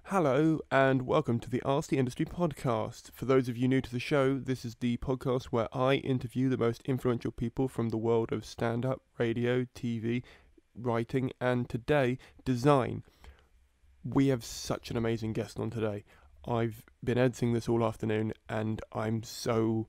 Hello and welcome to the Ask the Industry podcast. For those of you new to the show, this is the podcast where I interview the most influential people from the world of stand-up, radio, TV, writing, and today, design. We have such an amazing guest on today. I've been editing this all afternoon and I'm so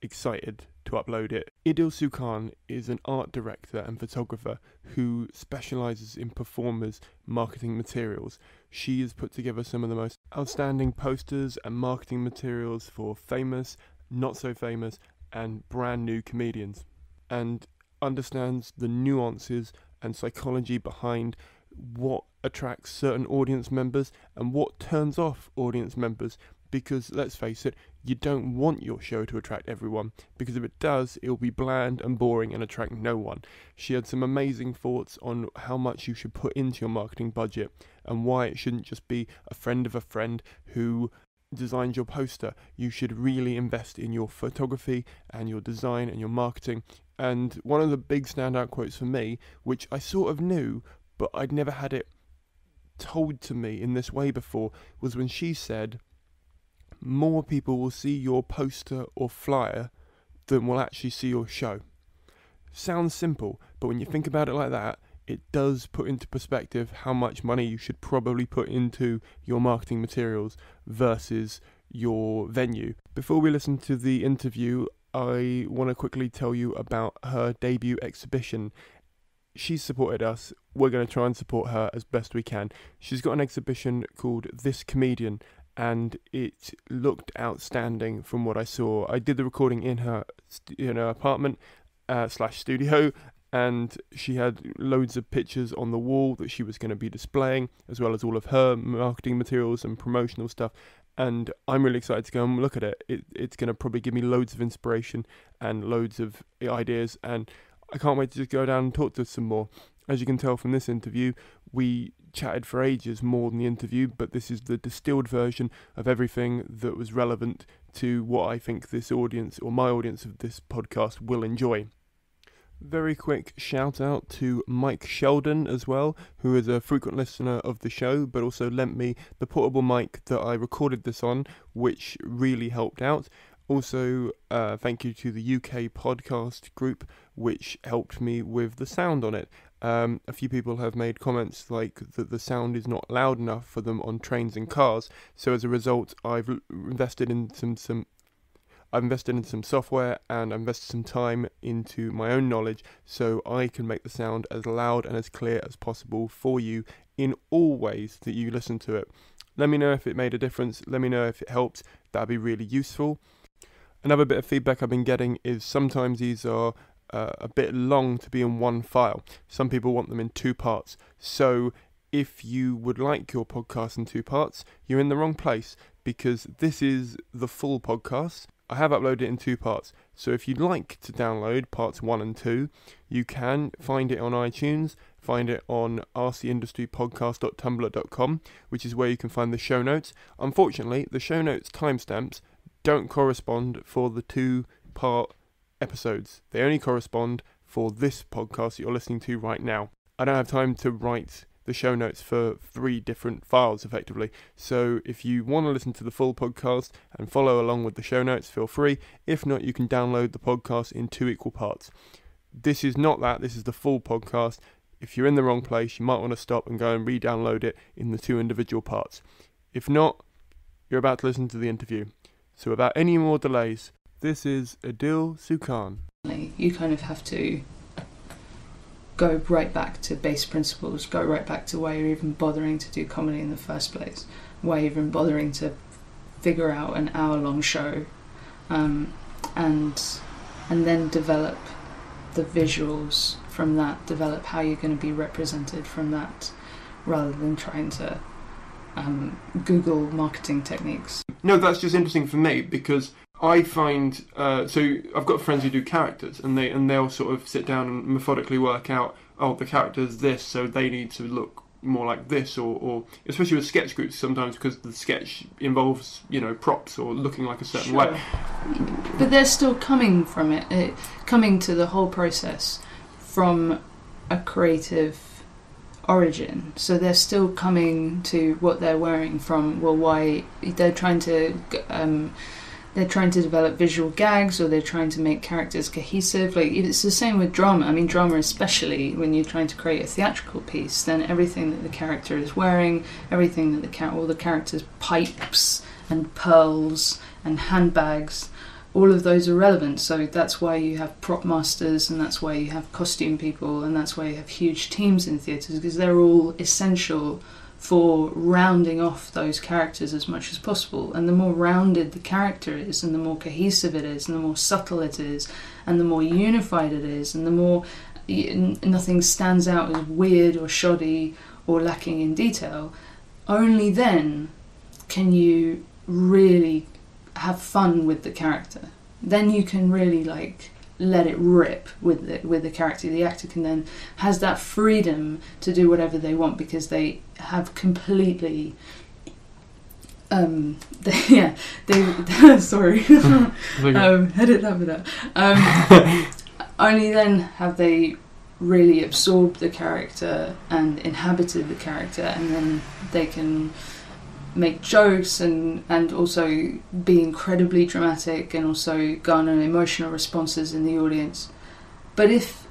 excited to upload it. Idil Sukan is an art director and photographer who specialises in performers' marketing materials. She has put together some of the most outstanding posters and marketing materials for famous, not so famous, and brand new comedians, and understands the nuances and psychology behind what attracts certain audience members and what turns off audience members. Because let's face it, you don't want your show to attract everyone, because if it does, it'll be bland and boring and attract no one. She had some amazing thoughts on how much you should put into your marketing budget and why it shouldn't just be a friend of a friend who designs your poster. You should really invest in your photography and your design and your marketing. And one of the big standout quotes for me, which I sort of knew, but I'd never had it told to me in this way before, was when she said, more people will see your poster or flyer than will actually see your show. Sounds simple, but when you think about it like that, it does put into perspective how much money you should probably put into your marketing materials versus your venue. Before we listen to the interview, I want to quickly tell you about her debut exhibition. She's supported us. We're going to try and support her as best we can. She's got an exhibition called This Comedian, and it looked outstanding from what I saw. I did the recording in her apartment / studio, and she had loads of pictures on the wall that she was going to be displaying, as well as all of her marketing materials and promotional stuff. And I'm really excited to go and look at it. It's going to probably give me loads of inspiration and loads of ideas, and I can't wait to just go down and talk to her some more. As you can tell from this interview, we chatted for ages more than the interview, but this is the distilled version of everything that was relevant to what I think this audience, or my audience of this podcast, will enjoy. Very quick shout out to Mike Sheldon as well, who is a frequent listener of the show, but also lent me the portable mic that I recorded this on, which really helped out. Also, thank you to the UK podcast group, which helped me with the sound on it. A few people have made comments like that the sound is not loud enough for them on trains and cars. So as a result, I've invested in some software, and I've invested some time into my own knowledge so I can make the sound as loud and as clear as possible for you in all ways that you listen to it. Let me know if it made a difference. Let me know if it helped. That'd be really useful. Another bit of feedback I've been getting is sometimes these are a bit long to be in one file. Some people want them in two parts. So if you would like your podcast in two parts, you're in the wrong place, because this is the full podcast. I have uploaded it in two parts. So if you'd like to download parts 1 and 2, you can find it on iTunes, find it on rcindustrypodcast.tumblr.com, which is where you can find the show notes. Unfortunately, the show notes timestamps don't correspond for the 2-part episodes. They only correspond for this podcast that you're listening to right now. I don't have time to write the show notes for 3 different files effectively. So if you want to listen to the full podcast and follow along with the show notes, feel free. If not, you can download the podcast in 2 equal parts. This is not that. This is the full podcast. If you're in the wrong place, you might want to stop and go and re-download it in the 2 individual parts. If not, you're about to listen to the interview. So without any more delays, this is Idil Sukan. You kind of have to go right back to base principles, go right back to why you're even bothering to do comedy in the first place, why you're even bothering to figure out an hour-long show, and then develop the visuals from that, develop how you're going to be represented from that, rather than trying to Google marketing techniques. No, that's just interesting for me, because I find so I've got friends who do characters, and they'll sort of sit down and methodically work out, oh, the character's this, so they need to look more like this, or especially with sketch groups sometimes, because the sketch involves, props or looking like a certain way. But they're still coming from coming to the whole process from a creative origin. So they're still coming to what they're wearing from, well, why they're trying to develop visual gags, or they're trying to make characters cohesive. Like, it's the same with drama. I mean, drama especially, when you're trying to create a theatrical piece, then everything that the character is wearing, everything that all the characters' pipes and pearls and handbags, all of those are relevant. So that's why you have prop masters, and that's why you have costume people, and that's why you have huge teams in theatres, because they're all essential for rounding off those characters as much as possible. And the more rounded the character is, and the more cohesive it is, and the more subtle it is, and the more unified it is, and the more nothing stands out as weird or shoddy or lacking in detail, only then can you really have fun with the character. Then you can really let it rip with the character. The actor can then has that freedom to do whatever they want, because they have completely sorry edit that bit out. Only then have they really absorbed the character and inhabited the character, and then they can make jokes and also be incredibly dramatic, and also garner emotional responses in the audience. But if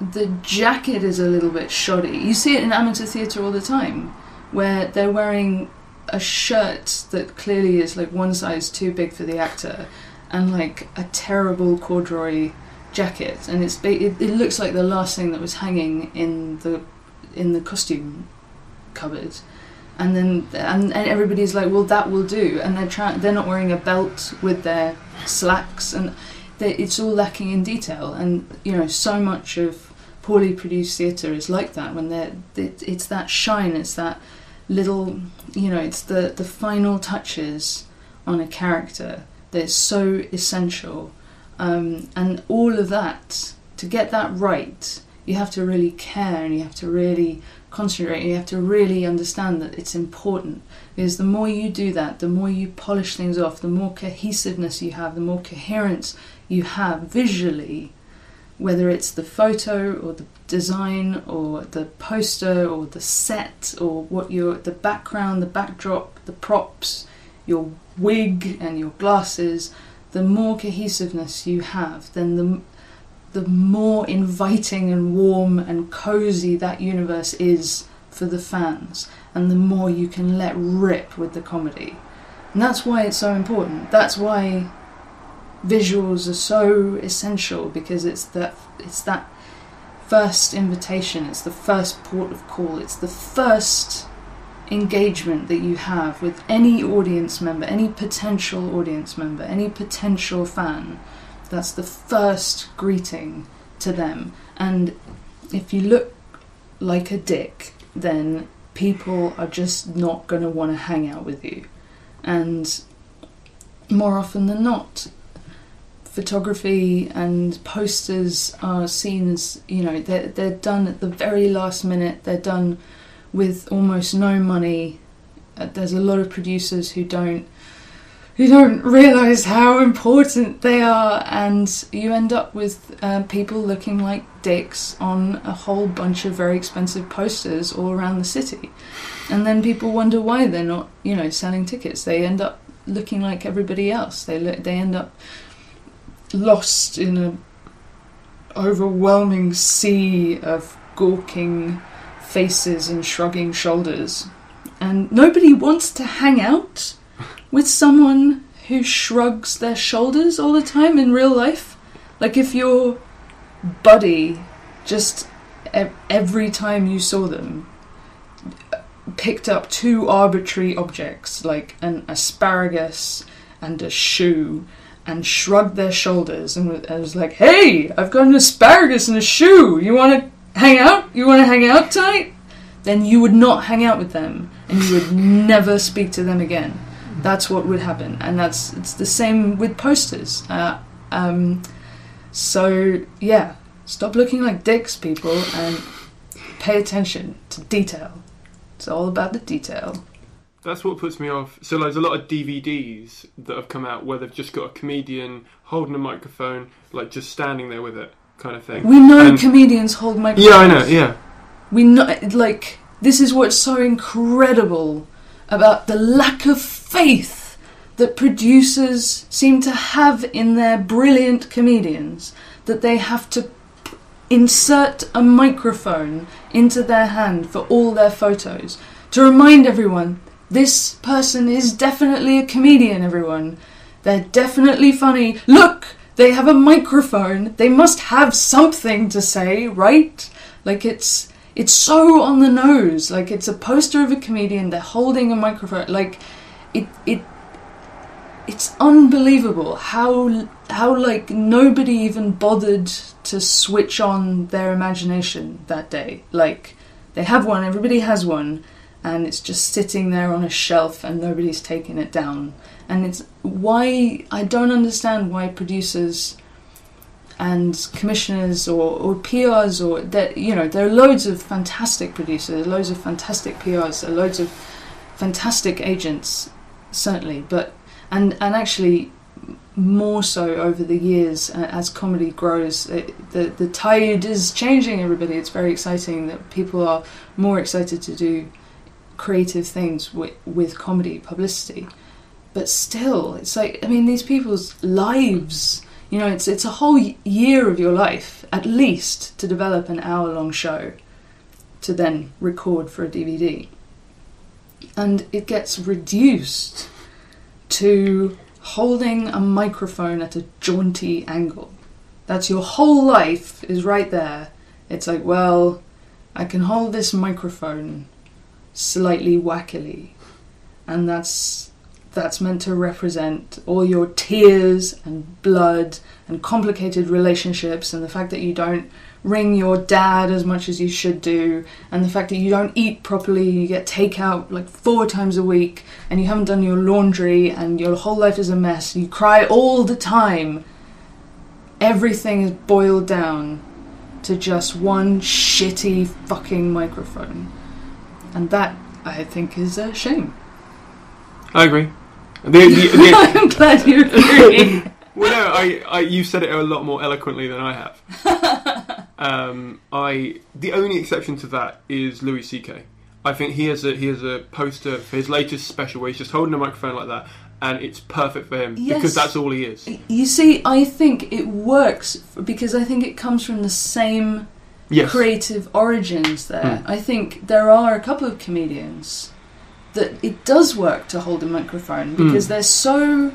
the jacket is a little bit shoddy, you see it in amateur theatre all the time, where they're wearing a shirt that clearly is like one size too big for the actor, and like a terrible corduroy jacket, and it looks like the last thing that was hanging in the costume cupboard. And then and everybody's like, well, that will do, and they're not wearing a belt with their slacks, and it's all lacking in detail. And so much of poorly produced theatre is like that, when it's that shine, it's that little, it's the final touches on a character that's so essential, and all of that, to get that right, you have to really care, and you have to really concentrate, and you have to really understand that it's important, because the more you do that, the more you polish things off, the more cohesiveness you have, the more coherence you have visually, whether it's the photo or the design or the poster or the set, or the background, the backdrop, the props, your wig and your glasses. The more cohesiveness you have, then the more inviting and warm and cozy that universe is for the fans, and the more you can let rip with the comedy. And that's why it's so important. That's why visuals are so essential, because it's that first invitation, it's the first port of call, it's the first engagement that you have with any audience member, any potential audience member, any potential fan. That's the first greeting to them. And if you look like a dick, then people are just not going to want to hang out with you. And more often than not, photography and posters are seen as, they're done at the very last minute. They're done with almost no money. There's a lot of producers who don't realise how important they are, and you end up with people looking like dicks on a whole bunch of very expensive posters all around the city. And then people wonder why they're not, selling tickets. They end up looking like everybody else. They end up lost in an overwhelming sea of gawking faces and shrugging shoulders. And nobody wants to hang out with someone who shrugs their shoulders all the time in real life. Like, if your buddy just every time you saw them picked up two arbitrary objects, like an asparagus and a shoe, and shrugged their shoulders and was like, hey, I've got an asparagus and a shoe, you want to hang out? You want to hang out tonight? Then you would not hang out with them, and you would never speak to them again. That's what would happen. And it's the same with posters. So yeah, stop looking like dicks, people, and pay attention to detail. It's all about the detail. That's what puts me off. So there's a lot of DVDs that have come out where they've just got a comedian holding a microphone, like just standing there with it, kind of thing. We know comedians hold microphones. Yeah, I know, yeah. We know, like, this is what's so incredible about the lack of faith that producers seem to have in their brilliant comedians, that they have to insert a microphone into their hand for all their photos to remind everyone, this person is definitely a comedian, everyone. They're definitely funny. Look, they have a microphone. They must have something to say, right? Like, it's so on the nose. Like, it's a poster of a comedian. They're holding a microphone. Like, it's unbelievable how like nobody even bothered to switch on their imagination that day. Like, they have one. Everybody has one. And it's just sitting there on a shelf and nobody's taking it down. And it's why I don't understand why producers and commissioners or PRs or that, you know, there are loads of fantastic producers, loads of fantastic PRs, loads of fantastic agents, certainly, but and actually more so over the years as comedy grows. The tide is changing, everybody. It's very exciting that people are more excited to do creative things with comedy publicity, but still, it's like, I mean, these people's lives, you know, it's a whole year of your life at least to develop an hour-long show to then record for a DVD, and it gets reduced to holding a microphone at a jaunty angle. That's your whole life is right there. It's like, well, I can hold this microphone slightly wackily, and that's meant to represent all your tears and blood and complicated relationships, and the fact that you don't ring your dad as much as you should do, and the fact that you don't eat properly, you get takeout like 4 times a week, and you haven't done your laundry, and your whole life is a mess, you cry all the time. Everything is boiled down to just one shitty fucking microphone. And that, I think, is a shame. I agree. I'm glad you agree. Well, no, you've said it a lot more eloquently than I have. The only exception to that is Louis CK. I think he has a poster for his latest special where he's just holding a microphone like that, and it's perfect for him, yes, because that's all he is. You see, I think it works because I think it comes from the same... Yes. Creative origins there. I think there are a couple of comedians that it does work to hold a microphone because they're so...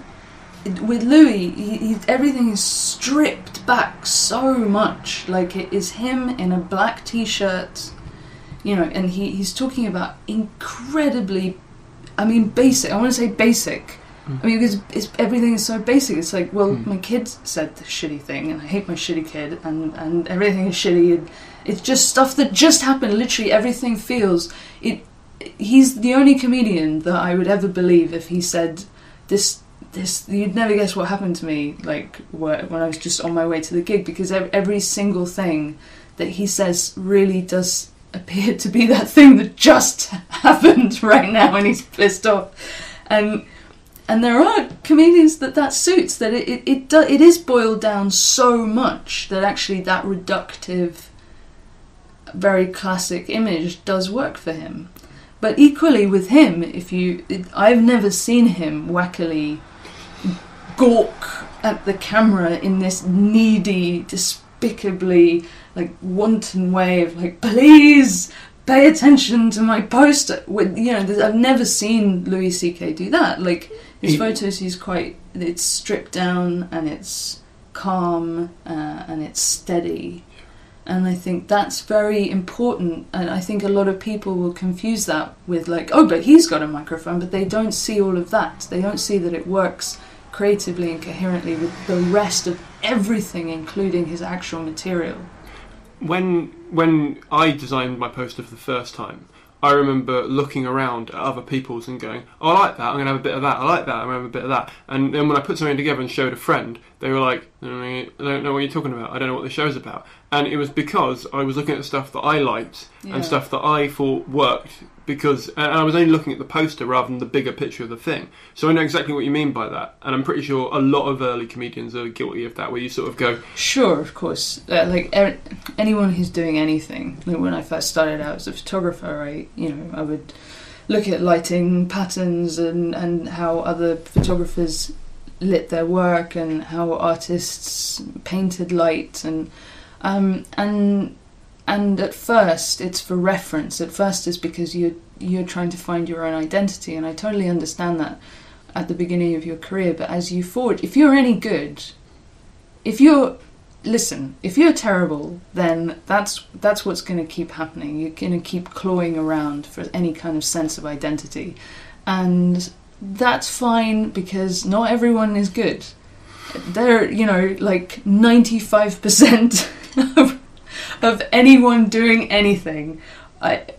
With Louis, everything is stripped back so much. Like, it is him in a black t-shirt, you know, and he's talking about incredibly... I mean, basic. I want to say basic. I mean, because everything is so basic. It's like, well, my kid said the shitty thing, and I hate my shitty kid, and everything is shitty. And it's just stuff that just happened. Literally, everything feels it. He's the only comedian that I would ever believe if he said this. You'd never guess what happened to me. Like when I was just on my way to the gig, because every single thing that he says really does appear to be that thing that just happened right now, and he's pissed off. And there are comedians that suits, that it is boiled down so much that actually that reductive, very classic image does work for him. But equally with him, I've never seen him wackily gawk at the camera in this needy, despicably, like, wanton way of like, please pay attention to my poster. I've never seen Louis CK do that. Like, his photos, it's stripped down and it's calm and it's steady. And I think that's very important. And I think a lot of people will confuse that with like, oh, but he's got a microphone, but they don't see all of that. They don't see that it works creatively and coherently with the rest of everything, including his actual material. When I designed my poster for the first time, I remember looking around at other people's and going, oh, I like that, I'm going to have a bit of that, I like that, I'm going to have a bit of that. And then when I put something together and showed a friend, they were like, I don't know what you're talking about, I don't know what the show's about. And it was because I was looking at stuff that I liked and stuff that I thought worked, because and I was only looking at the poster rather than the bigger picture of the thing. So I know exactly what you mean by that, and I'm pretty sure a lot of early comedians are guilty of that, where you sort of go... Sure, of course. Anyone who's doing anything, like when I first started out as a photographer, I would look at lighting patterns and how other photographers lit their work and how artists painted light and at first it's for reference. At first it's because you're trying to find your own identity, and I totally understand that at the beginning of your career. But as you forward, if you're any good, if you're terrible, then that's what's going to keep happening. You're going to keep clawing around for any kind of sense of identity, and that's fine, because not everyone is good. They're, 95% of anyone doing anything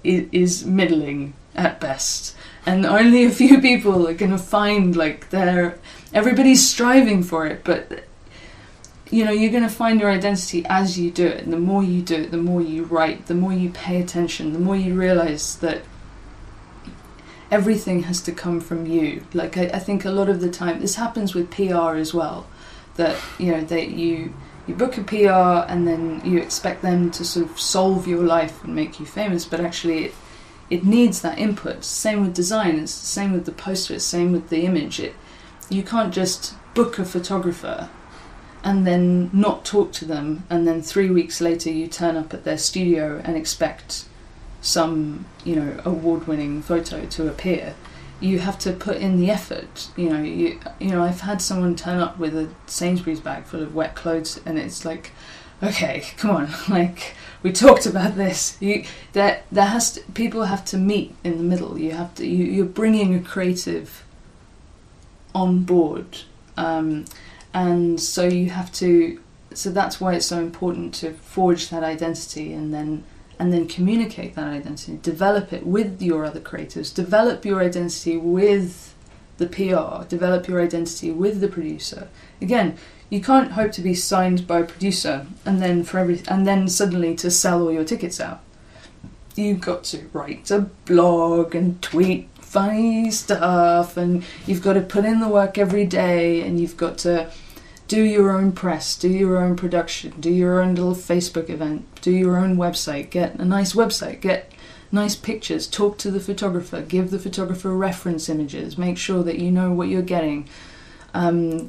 is middling at best, and only a few people are going to find everybody's striving for it, but you're going to find your identity as you do it. And the more you do it, the more you write, the more you pay attention, the more you realise that everything has to come from you. I think a lot of the time, this happens with PR as well, that you book a PR and then you expect them to sort of solve your life and make you famous, but actually it needs that input. Same with design, it's the same with the poster, it's the same with the image. You can't just book a photographer and then not talk to them, and then 3 weeks later you turn up at their studio and expect some award-winning photo to appear. You have to put in the effort. I've had someone turn up with a Sainsbury's bag full of wet clothes, and it's like, okay, come on, we talked about this. People have to meet in the middle. You're bringing a creative on board, and so you have to. So that's why it's so important to forge that identity and then communicate that identity, develop it with your other creatives, develop your identity with the PR, develop your identity with the producer. Again, you can't hope to be signed by a producer and then suddenly to sell all your tickets out. You've got to write a blog and tweet funny stuff, and you've got to put in the work every day, and you've got to do your own press, do your own production, do your own little Facebook event, do your own website, get a nice website, get nice pictures, talk to the photographer, give the photographer reference images, make sure that you know what you're getting,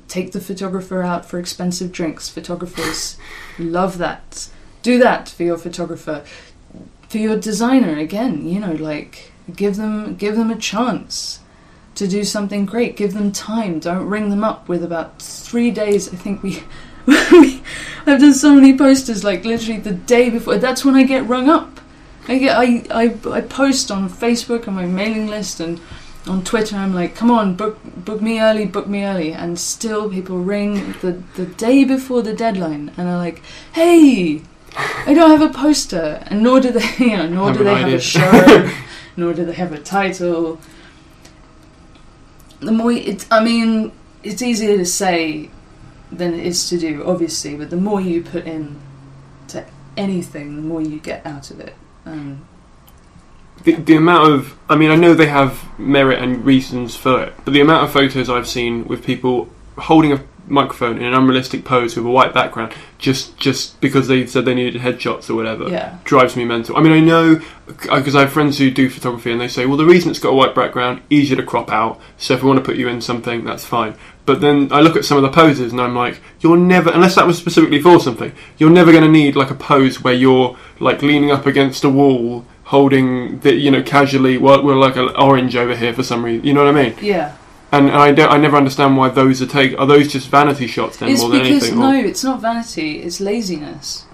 take the photographer out for expensive drinks. Photographers love that. Do that for your photographer. For your designer, again, give them a chance to do something great. Give them time. Don't ring them up with about 3 days. I think I've done so many posters, literally the day before. That's when I get rung up. I post on Facebook on my mailing list and on Twitter. I'm like, come on, book me early, and still people ring the day before the deadline and are like, hey, I don't have a poster, and nor do they, nor do they have a show, nor do they have a title. The more it's easier to say than it is to do, obviously, but the more you put in to anything, the more you get out of it. The amount of, I know they have merit and reasons for it, but the amount of photos I've seen with people holding a microphone in an unrealistic pose with a white background just because they said they needed headshots or whatever drives me mental. I know, because I have friends who do photography and they say, well, the reason it's got a white background, easier to crop out, so if we want to put you in something, that's fine. But then I look at some of the poses and I'm like, you're never, unless that was specifically for something, you're never going to need a pose where you're leaning up against a wall holding the, casually, well, we're like an orange over here for some reason, you know what I mean? Yeah. And I never understand why those are those just vanity shots then, more than anything? No, it's not vanity, it's laziness.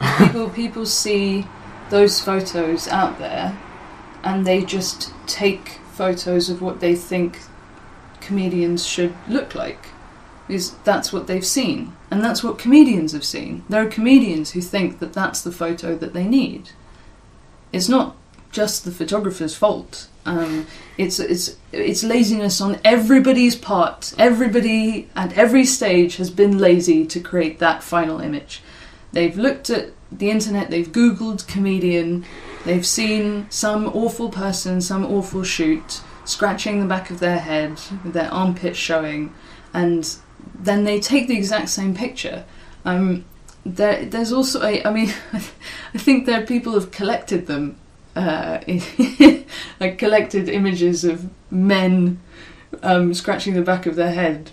People see those photos out there and they just take photos of what they think comedians should look like, because that's what they've seen, and that's what comedians have seen. There are comedians who think that that's the photo that they need. It's not just the photographer's fault. It's laziness on everybody's part. Everybody at every stage has been lazy to create that final image. They've looked at the internet, they've Googled comedian, they've seen some awful person, some awful shoot, scratching the back of their head, with their armpit showing, and then they take the exact same picture. There's also I think there are people who've collected them, like collected images of men scratching the back of their head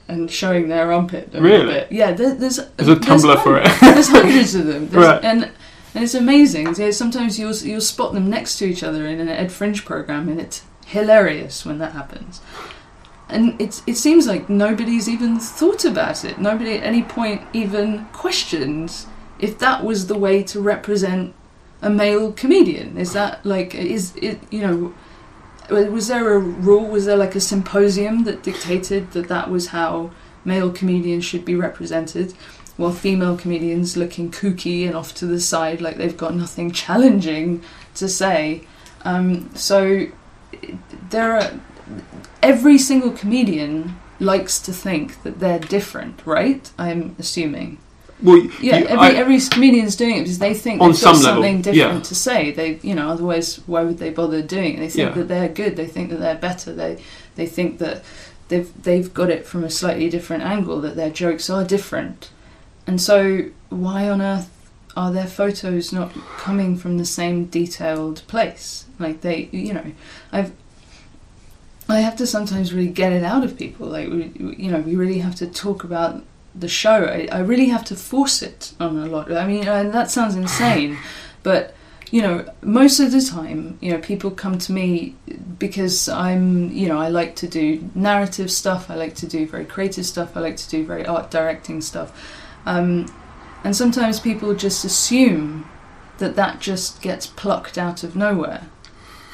and showing their armpit a little bit. Yeah, there's a Tumblr for it. There's hundreds of them. Right. And it's amazing. Sometimes you'll spot them next to each other in an Ed Fringe program, and it's hilarious when that happens. And it seems like nobody's even thought about it. Nobody at any point even questioned if that was the way to represent a male comedian. Is that like, is it, you know, was there a rule, was there like a symposium that dictated that that was how male comedians should be represented, while female comedians looking kooky and off to the side like they've got nothing challenging to say? So there are... Every single comedian likes to think that they're different, right? I'm assuming. Well, yeah, every comedian's doing it because they think they've got something different to say. They, you know, otherwise why would they bother doing it? They think that they're good. They think that they're better. They think that they've got it from a slightly different angle. That their jokes are different. And so why on earth are their photos not coming from the same detailed place? Like they, you know, I have to sometimes really get it out of people. Like, we really have to talk about the show. I really have to force it on a lot. I mean, that sounds insane, but, you know, most of the time, you know, people come to me because I like to do narrative stuff. I like to do very creative stuff. I like to do very art directing stuff. And sometimes people just assume that just gets plucked out of nowhere.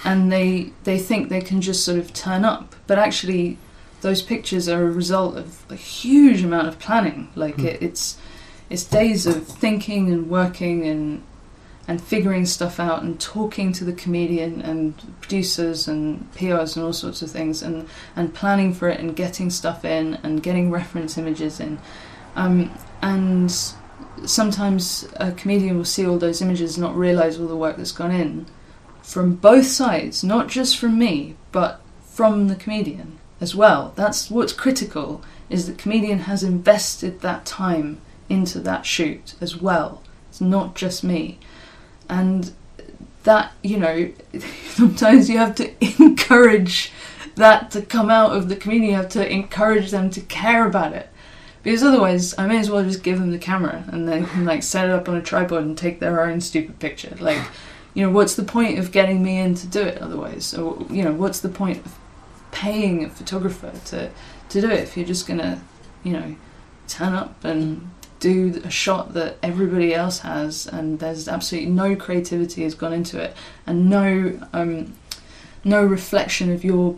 And they think they can just sort of turn up. But actually, those pictures are a result of a huge amount of planning. Like, it's days of thinking and working and figuring stuff out and talking to the comedian and producers and PRs and all sorts of things and planning for it and getting stuff in and getting reference images in. And sometimes a comedian will see all those images and not realise all the work that's gone in. From both sides, not just from me, but from the comedian as well. That's what's critical, is the comedian has invested that time into that shoot as well. It's not just me. And that, you know, sometimes you have to encourage that to come out of the comedian. You have to encourage them to care about it. Because otherwise, I may as well just give them the camera and they can, like, set it up on a tripod and take their own stupid picture. Like... You know, what's the point of getting me in to do it otherwise? Or, you know, what's the point of paying a photographer to do it if you're just going to, you know, turn up and do a shot that everybody else has and there's absolutely no creativity has gone into it and no reflection of your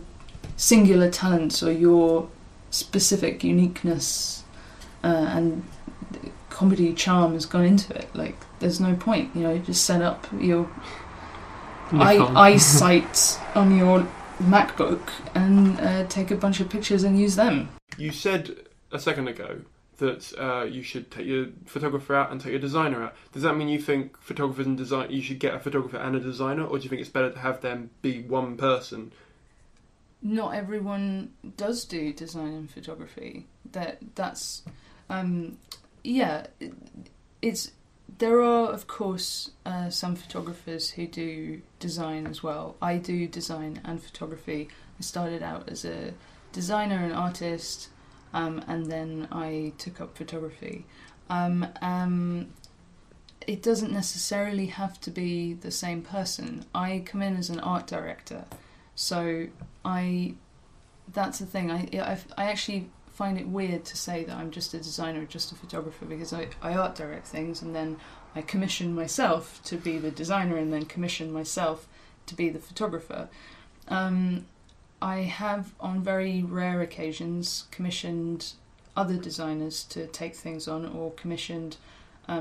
singular talents or your specific uniqueness and comedy charm has gone into it. Like, there's no point, you know, just set up your eyesight on your MacBook and take a bunch of pictures and use them. You said a second ago that you should take your photographer out and take your designer out. Does that mean you think photographers and design, you should get a photographer and a designer, or do you think it's better to have them be one person? Not everyone does do design and photography. That's there are, of course, some photographers who do design as well. I do design and photography. I started out as a designer and artist, and then I took up photography. It doesn't necessarily have to be the same person. I come in as an art director, so that's the thing. I actually find it weird to say that I'm just a designer or just a photographer, because I art direct things and then I commission myself to be the designer and then commission myself to be the photographer. I have on very rare occasions commissioned other designers to take things on, or commissioned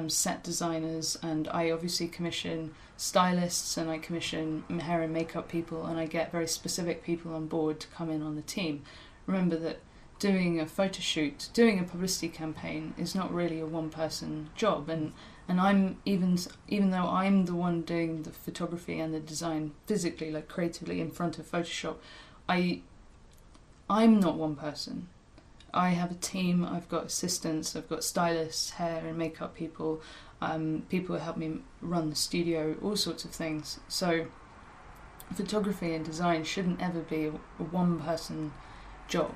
set designers, and I obviously commission stylists and I commission hair and makeup people, and I get very specific people on board to come in on the team. Remember that doing a photo shoot, doing a publicity campaign is not really a one-person job, and I'm even though I'm the one doing the photography and the design physically, like creatively in front of Photoshop, I'm not one person. I have a team. I've got assistants. I've got stylists, hair and makeup people, people who help me run the studio, all sorts of things. So photography and design shouldn't ever be a one-person job.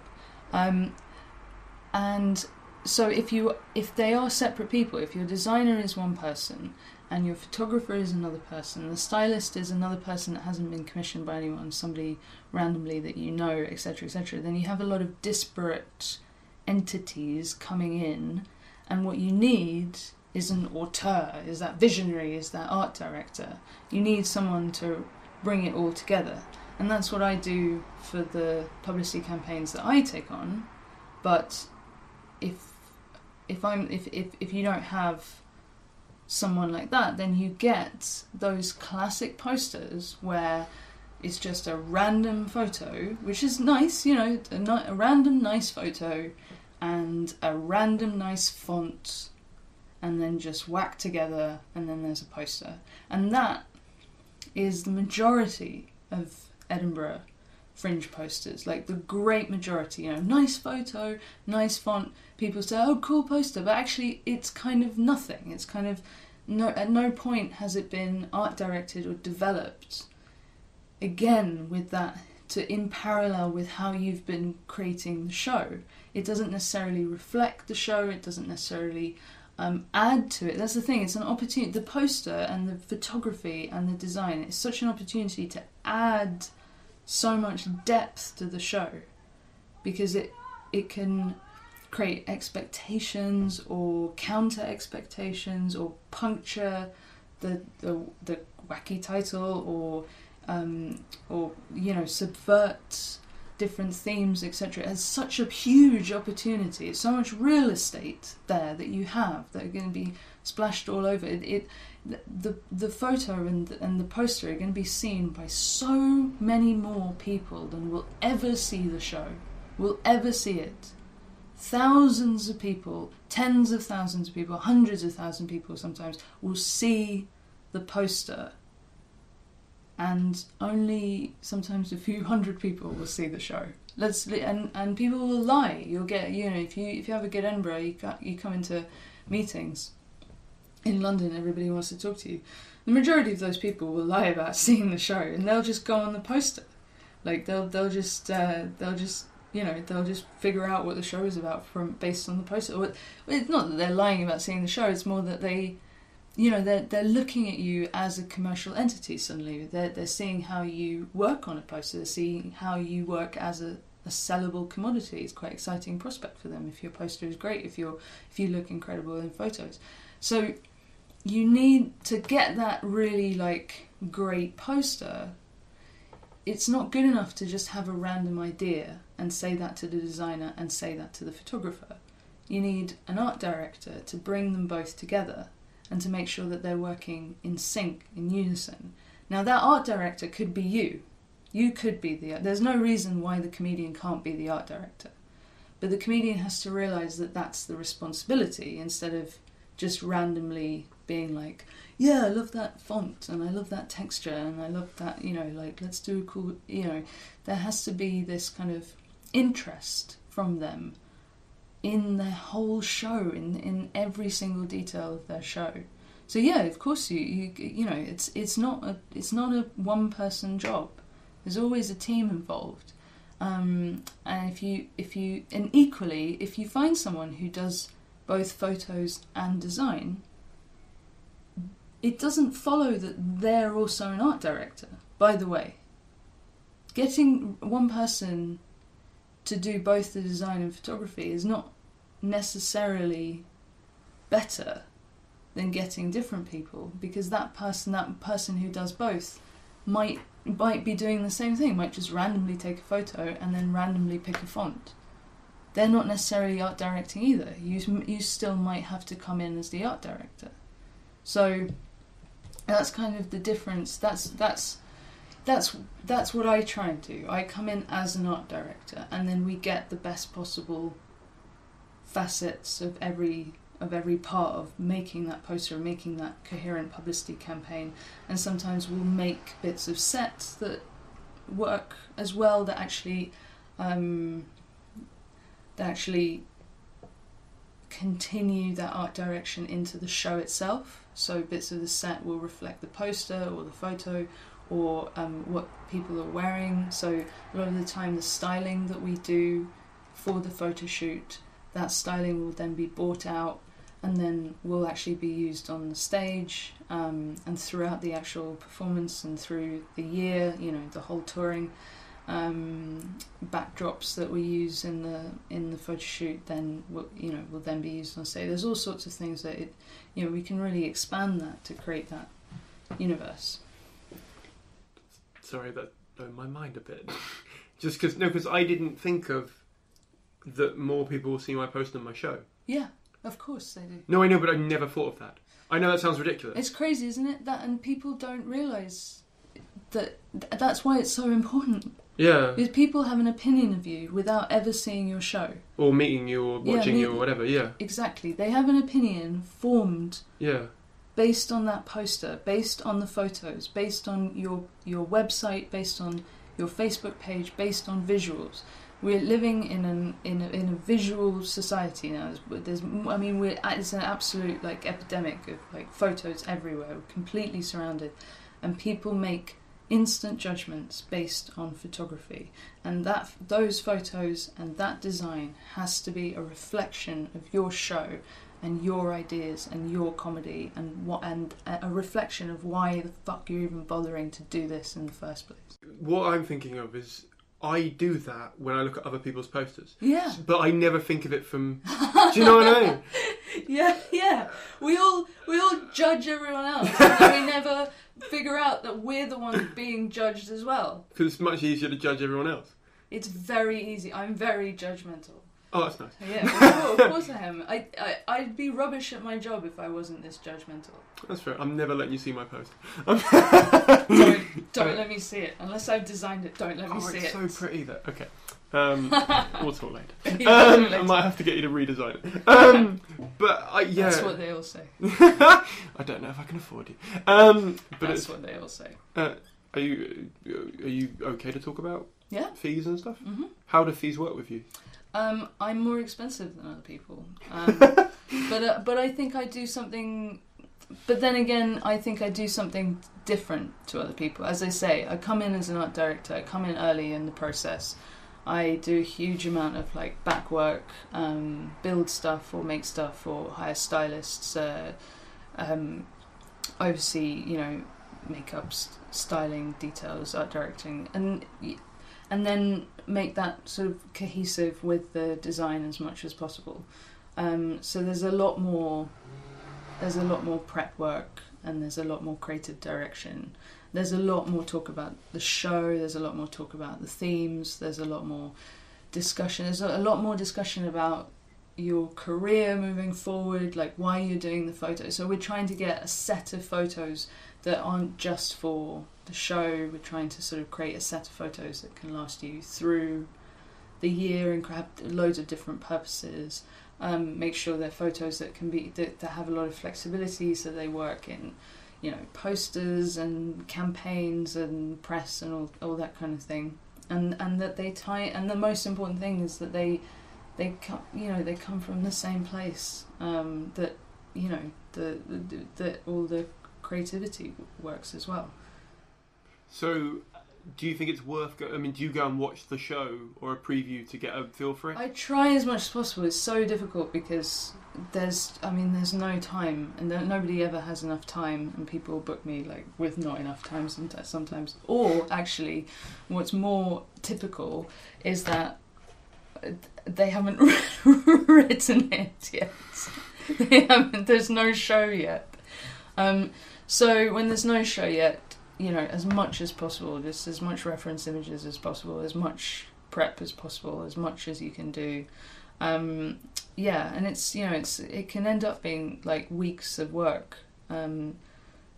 And so if they are separate people, if your designer is one person and your photographer is another person, the stylist is another person that hasn't been commissioned by anyone, somebody randomly that you know, etc., etc., then you have a lot of disparate entities coming in, and what you need is an auteur, is that visionary, is that art director. You need someone to bring it all together, and that's what I do for the publicity campaigns that I take on. But if you don't have someone like that, then you get those classic posters where it's just a random photo, which is nice, you know, a random nice photo and a random nice font, and then just whacked together, and then there's a poster. And that is the majority of Edinburgh Fringe posters, like the great majority, you know, nice photo, nice font, people say, oh, cool poster, but actually it's kind of nothing. It's kind of, at no point has it been art directed or developed, again, with that, in parallel with how you've been creating the show. It doesn't necessarily reflect the show, it doesn't necessarily add to it. That's the thing, it's an opportunity. The poster and the photography and the design, it's such an opportunity to add so much depth to the show, because it can create expectations or counter expectations or puncture the wacky title, or you know, subvert different themes, etc. It has such a huge opportunity. It's so much real estate there that you have that are going to be splashed all over it. The photo and the poster are going to be seen by so many more people than will ever see the show, will ever see it. Thousands of people, tens of thousands of people, hundreds of thousands of people sometimes will see the poster, and only sometimes a few hundred people will see the show. And people will lie. You'll get, you know, if you have a good Edinburgh, you come into meetings in London, everybody wants to talk to you. The majority of those people will lie about seeing the show, and they'll just go on the poster. Like they'll just figure out what the show is about based on the poster. It's not that they're lying about seeing the show. It's more that they're looking at you as a commercial entity. Suddenly, they're seeing how you work on a poster. They're seeing how you work as a sellable commodity. It's quite an exciting prospect for them if your poster is great. If you look incredible in photos, so you need to get that really like great poster. It's not good enough to just have a random idea and say that to the designer and say that to the photographer. You need an art director to bring them both together and to make sure that they're working in sync, in unison. Now that art director could be you. You could be there's no reason why the comedian can't be the art director. But the comedian has to realise that that's the responsibility, instead of just randomly being like, yeah, I love that font and I love that texture and I love that, you know, like, let's do a cool, you know. There has to be this kind of interest from them in their whole show, in every single detail of their show. So yeah, of course you know, it's not a one person job. There's always a team involved. And if you find someone who does both photos and design, it doesn't follow that they're also an art director. By the way, getting one person to do both the design and photography is not necessarily better than getting different people, because that person who does both might be doing the same thing, might just randomly take a photo and then randomly pick a font. They're not necessarily art directing either. You still might have to come in as the art director. So that's kind of the difference. That's that's what I try and do. I come in as an art director, and then we get the best possible facets of every part of making that poster, making that coherent publicity campaign. And sometimes we'll make bits of sets that work as well, that actually continue that art direction into the show itself. So bits of the set will reflect the poster or the photo, or what people are wearing. So a lot of the time the styling that we do for the photo shoot, that styling will then be bought out and then will actually be used on the stage, and throughout the actual performance and through the year, the whole touring. Backdrops that we use in the photo shoot then will then be used on stage. There's all sorts of things that we can really expand that to create that universe. Sorry, that blew my mind a bit. Just because I didn't think of that more people will see my poster than my show. Yeah, of course they do. No, I know, but I never thought of that. I know that sounds ridiculous. It's crazy, isn't it? And people don't realise that that's why it's so important. Yeah. Because people have an opinion of you without ever seeing your show. Or meeting you or watching you or whatever, yeah. Exactly. They have an opinion formed based on that poster, based on the photos, based on your website, based on your Facebook page, based on visuals. We're living in a visual society now. It's an absolute epidemic of photos everywhere. We're completely surrounded, and people make instant judgments based on photography, and those photos and that design has to be a reflection of your show and your ideas and your comedy, and a reflection of why the fuck you're even bothering to do this in the first place. What I'm thinking of is I do that when I look at other people's posters. Yeah. But I never think of it from... Do you know what I mean? Yeah. We all judge everyone else, and we never figure out that we're the ones being judged as well. Because it's much easier to judge everyone else. It's very easy. I'm very judgmental. Oh, that's nice. Yeah, of course I am. I'd be rubbish at my job if I wasn't this judgmental. That's fair. I'm never letting you see my post. Don't let me see it. Unless I've designed it, don't let me see it. It's so pretty though. Okay. We'll talk later. I might have to get you to redesign it. But That's what they all say. I don't know if I can afford you. But that's what they all say. Are you okay to talk about fees and stuff? Mm-hmm. How do fees work with you? I'm more expensive than other people, but I think I do something. But then again, I think I do something different to other people. As I say, I come in as an art director. I come in early in the process. I do a huge amount of back work, build stuff or make stuff or hire stylists, oversee makeup, styling, details, art directing, and then make that sort of cohesive with the design as much as possible. So there's a lot more prep work, and there's a lot more creative direction. There's a lot more talk about the show, there's a lot more talk about the themes, there's a lot more discussion. There's a lot more discussion about your career moving forward, why you're doing the photos. So we're trying to get a set of photos that aren't just for the show. We're trying to sort of create a set of photos that can last you through the year and have loads of different purposes. Make sure they're photos that can be that have a lot of flexibility, so they work in posters and campaigns and press and all that kind of thing, and that they tie. And the most important thing is that they come from the same place, that all the creativity works as well. So do you think it's worth do you go and watch the show or a preview to get a feel for it? I try as much as possible. It's so difficult because there's no time, and nobody ever has enough time, and people book me with not enough time sometimes. Or actually, what's more typical is that they haven't written it yet. There's no show yet. So when there's no show yet, as much as possible, just as much reference images as possible, as much prep as possible, as much as you can do. And it can end up being weeks of work,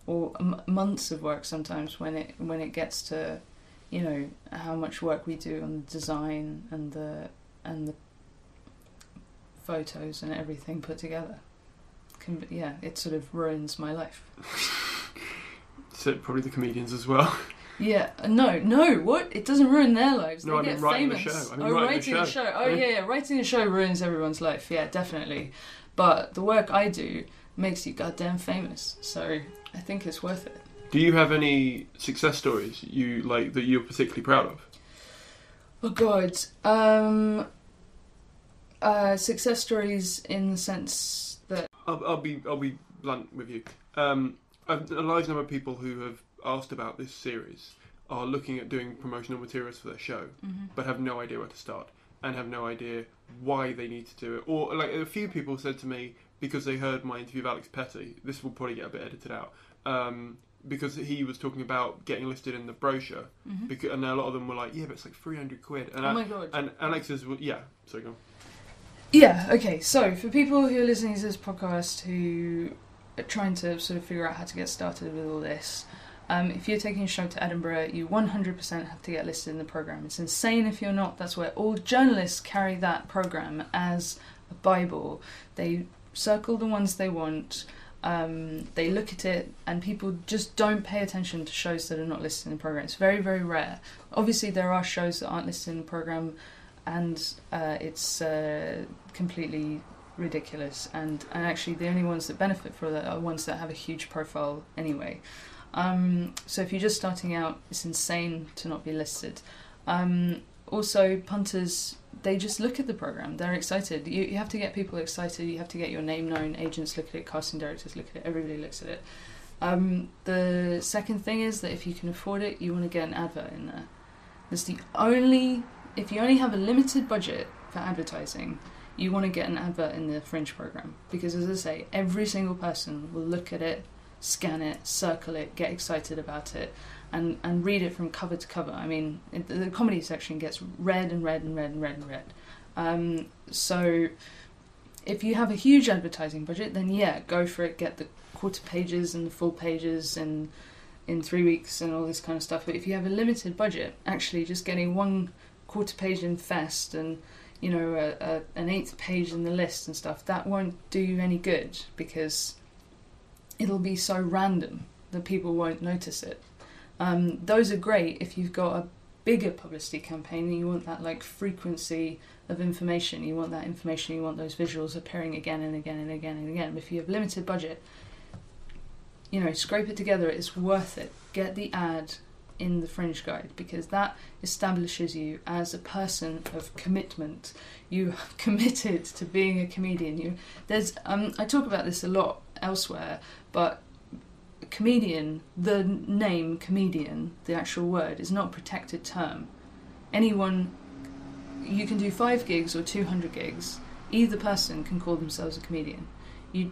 or months of work sometimes when it gets to, you know, how much work we do on the design and the photos and everything put together. It sort of ruins my life. So probably the comedians as well. Yeah, no, what? It doesn't ruin their lives. No, they I mean get writing famous. the show. Writing a show. Oh, yeah, writing a show ruins everyone's life. Yeah, definitely. But the work I do makes you goddamn famous. So I think it's worth it. Do you have any success stories you like that you're particularly proud of? Oh God, success stories in the sense that I'll be blunt with you. A large number of people who have asked about this series are looking at doing promotional materials for their show, but have no idea where to start and have no idea why they need to do it. Or like a few people said to me, because they heard my interview with Alex Petty, this will probably get a bit edited out, because he was talking about getting listed in the brochure, and a lot of them were like, yeah, but it's like 300 quid. And my God. And Alex's, yeah, sorry, go on. Yeah, okay, so for people who are listening to this podcast who are trying to sort of figure out how to get started with all this, if you're taking a show to Edinburgh, you 100% have to get listed in the programme. It's insane if you're not. That's where all journalists carry that programme as a Bible. They circle the ones they want, they look at it, and people just don't pay attention to shows that are not listed in the programme. It's very, very rare. Obviously, there are shows that aren't listed in the programme, and it's completely ridiculous. And actually, the only ones that benefit from that are ones that have a huge profile anyway. So if you're just starting out, it's insane to not be listed. Also, punters, they just look at the programme. They're excited. You have to get people excited. You have to get your name known. Agents look at it. Casting directors look at it. Everybody looks at it. The second thing is that if you can afford it, you want to get an advert in there. If you only have a limited budget for advertising, you want to get an advert in the Fringe programme. Because as I say, every single person will look at it, scan it, circle it, get excited about it, and read it from cover to cover. I mean, the comedy section gets read and read and read and read and read. So if you have a huge advertising budget, then yeah, go for it. Get the quarter pages and the full pages in 3 weeks and all this kind of stuff. But if you have a limited budget, actually just getting one quarter page in Fest and, you know, an eighth page in the list and stuff, that won't do you any good, because it'll be so random that people won't notice it. Those are great if you've got a bigger publicity campaign and you want that like frequency of information. You want that information, you want those visuals appearing again and again and again and again. But if you have limited budget, you know, scrape it together. It's worth it. Get the ad in the Fringe Guide, because that establishes you as a person of commitment. You have committed to being a comedian. I talk about this a lot elsewhere, but comedian, the name comedian, the actual word, is not a protected term. Anyone, you can do 5 gigs or 200 gigs, either person can call themselves a comedian.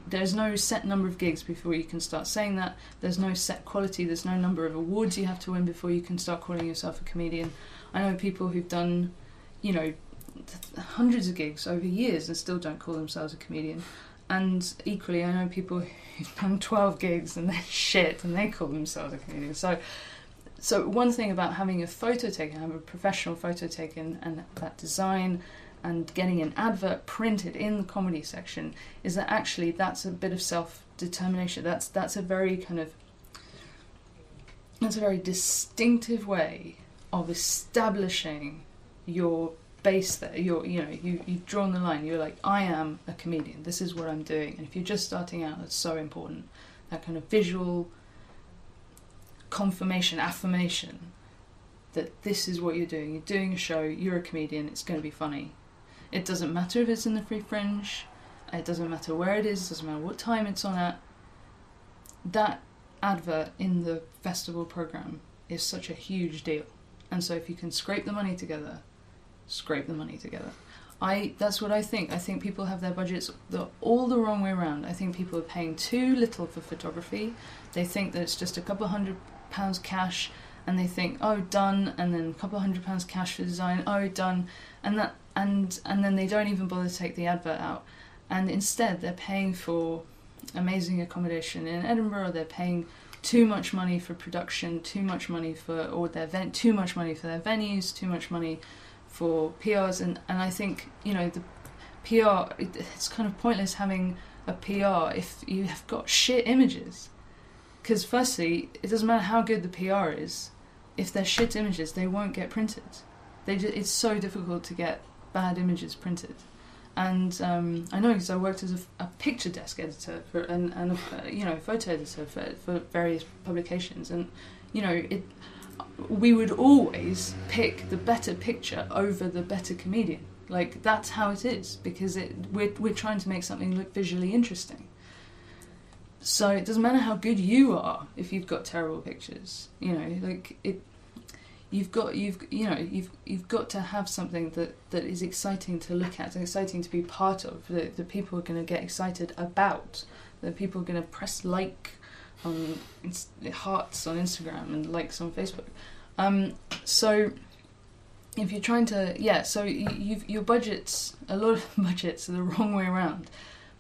There's no set number of gigs before you can start saying that. There's no set quality. There's no number of awards you have to win before you can start calling yourself a comedian. I know people who've done, you know, hundreds of gigs over years and still don't call themselves a comedian. And equally, I know people who've done 12 gigs and they're shit and they call themselves a comedian. So one thing about having a photo taken, having a professional photo taken, and that design and getting an advert printed in the comedy section, is that actually that's a bit of self-determination. That's a very distinctive way of establishing your base there. You've drawn the line. You're like, I am a comedian. This is what I'm doing. And if you're just starting out, that's so important. That kind of visual confirmation, affirmation that this is what you're doing. You're doing a show. You're a comedian. It's going to be funny. It doesn't matter if it's in the Free Fringe. It doesn't matter where it is. It doesn't matter what time it's on at. That advert in the festival programme is such a huge deal. And so if you can scrape the money together, scrape the money together. That's what I think. I think people have their budgets all the wrong way around. I think people are paying too little for photography. They think that it's just a couple £100 cash, and they think, oh, done, and then a couple £100 cash for design, oh, done, and then they don't even bother to take the advert out. And instead they're paying for amazing accommodation in Edinburgh, or they're paying too much money for production, too much money for too much money for their venues, too much money for PRs, and I think, you know, the PR, it's kind of pointless having a PR if you have got shit images. Because firstly, it doesn't matter how good the PR is, if they're shit images, they won't get printed. It's so difficult to get bad images printed. And I know, because I worked as a picture desk editor and a photo editor for various publications, and you know, we would always pick the better picture over the better comedian. Like, that's how it is, because we're trying to make something look visually interesting. So it doesn't matter how good you are if you've got terrible pictures. You know, like you've got to have something that is exciting to look at, and exciting to be part of, that people are going to get excited about, that people are going to press like on hearts on Instagram and likes on Facebook. So if you're trying to, so your budgets, a lot of budgets are the wrong way around.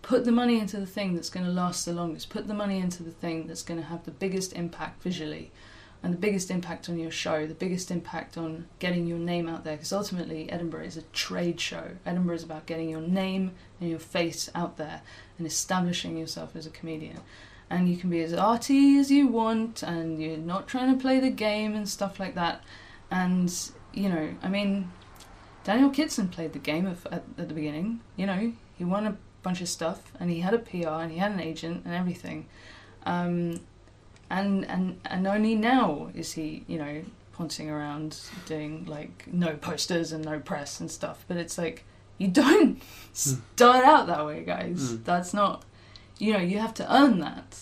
Put the money into the thing that's going to last the longest. Put the money into the thing that's going to have the biggest impact visually, and the biggest impact on your show, the biggest impact on getting your name out there. Because ultimately, Edinburgh is a trade show. Edinburgh is about getting your name and your face out there and establishing yourself as a comedian. And you can be as arty as you want, and you're not trying to play the game and stuff like that. And, you know, I mean, Daniel Kitson played the game at the beginning. You know, he won a bunch of stuff, and he had a PR, and he had an agent and everything. And only now is he, you know, poncing around doing like no posters and no press and stuff. But it's like, you don't start out that way, guys. That's not, you know, you have to earn that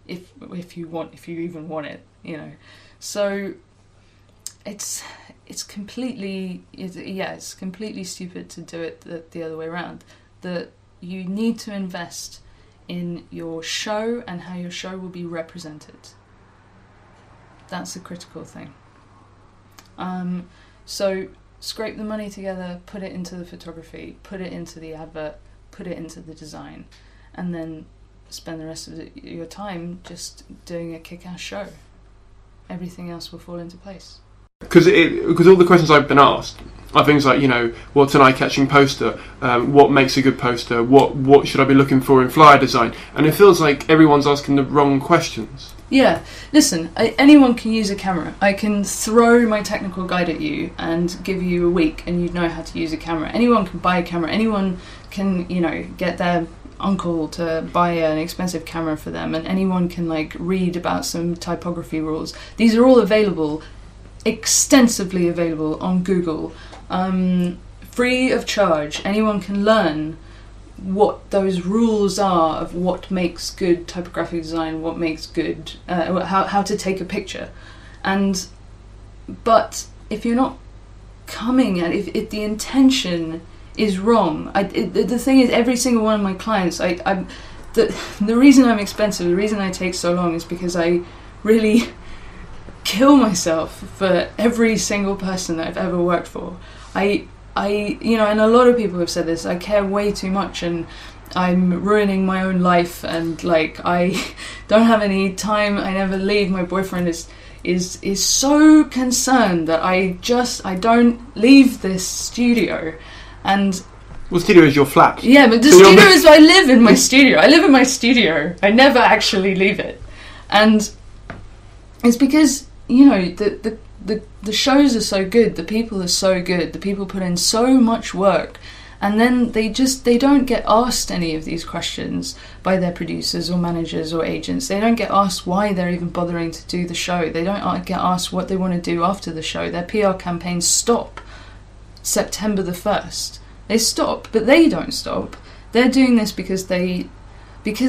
if you even want it, you know. So it's completely stupid to do it the other way around. That you need to invest in your show and how your show will be represented. That's a critical thing. So scrape the money together, put it into the photography, put it into the advert, put it into the design, and then spend the rest of your time just doing a kick-ass show. Everything else will fall into place. Because all the questions I've been asked are things like, you know, what's an eye-catching poster? What makes a good poster? What should I be looking for in flyer design? And it feels like everyone's asking the wrong questions. Yeah, listen, anyone can use a camera. I can throw my technical guide at you and give you a week and you'd know how to use a camera. Anyone can buy a camera. Anyone can, you know, get their uncle to buy an expensive camera for them, and anyone can like read about some typography rules. These are all available, extensively available on Google, free of charge. Anyone can learn what those rules are of what makes good typographic design, what makes good, how to take a picture. But if you're not coming at it, if the intention is wrong, the thing is, every single one of my clients, the reason I'm expensive, the reason I take so long is because I really kill myself for every single person that I've ever worked for. I you know, and a lot of people have said this, I care way too much and I'm ruining my own life, and like I don't have any time, I never leave. My boyfriend is so concerned that I don't leave this studio. And well, studio is your flat. Yeah, but the studio is, I live in my studio. I live in my studio. I never actually leave it. And it's because, you know, the shows are so good, the people are so good, the people put in so much work, and then they don't get asked any of these questions by their producers or managers or agents. They don't get asked why they're even bothering to do the show. They don't get asked what they want to do after the show. Their PR campaigns stop September the 1st. They stop, but they don't stop. They're doing this because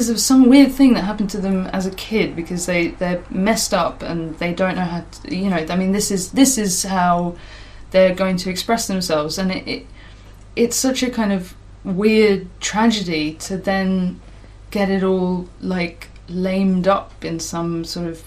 of some weird thing that happened to them as a kid, because they're messed up and they don't know how to, you know, I mean, this is how they're going to express themselves. And it's such a kind of weird tragedy to then get it all like lamed up in some sort of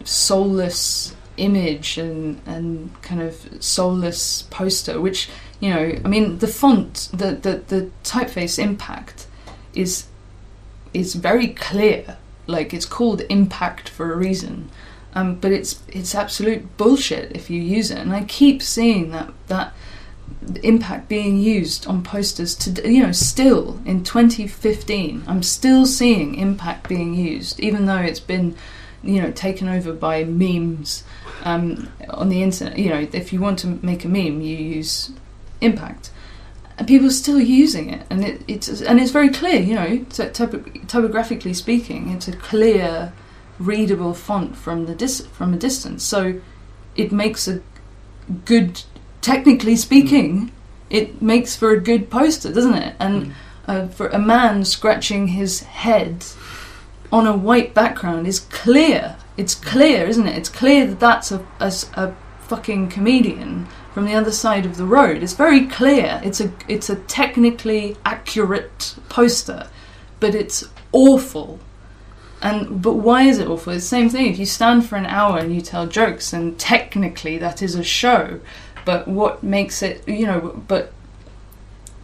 soulless image and kind of soulless poster, which, you know, I mean, the font, the typeface impact is very clear. Like, it's called impact for a reason, but it's absolute bullshit if you use it. And I keep seeing that impact being used on posters to, still in 2015 I'm still seeing impact being used, even though it's been taken over by memes on the internet. If you want to make a meme, you use impact, and people are still using it, and it's very clear. Typographically speaking, it's a clear, readable font from a distance. So it makes a good. Technically speaking, it makes for a good poster, doesn't it? And for a man scratching his head on a white background is clear. It's clear, isn't it? It's clear that that's a fucking comedian from the other side of the road. It's very clear. It's a technically accurate poster, but it's awful. But why is it awful? It's the same thing. If you stand for an hour and you tell jokes, and technically that is a show. But what makes it, but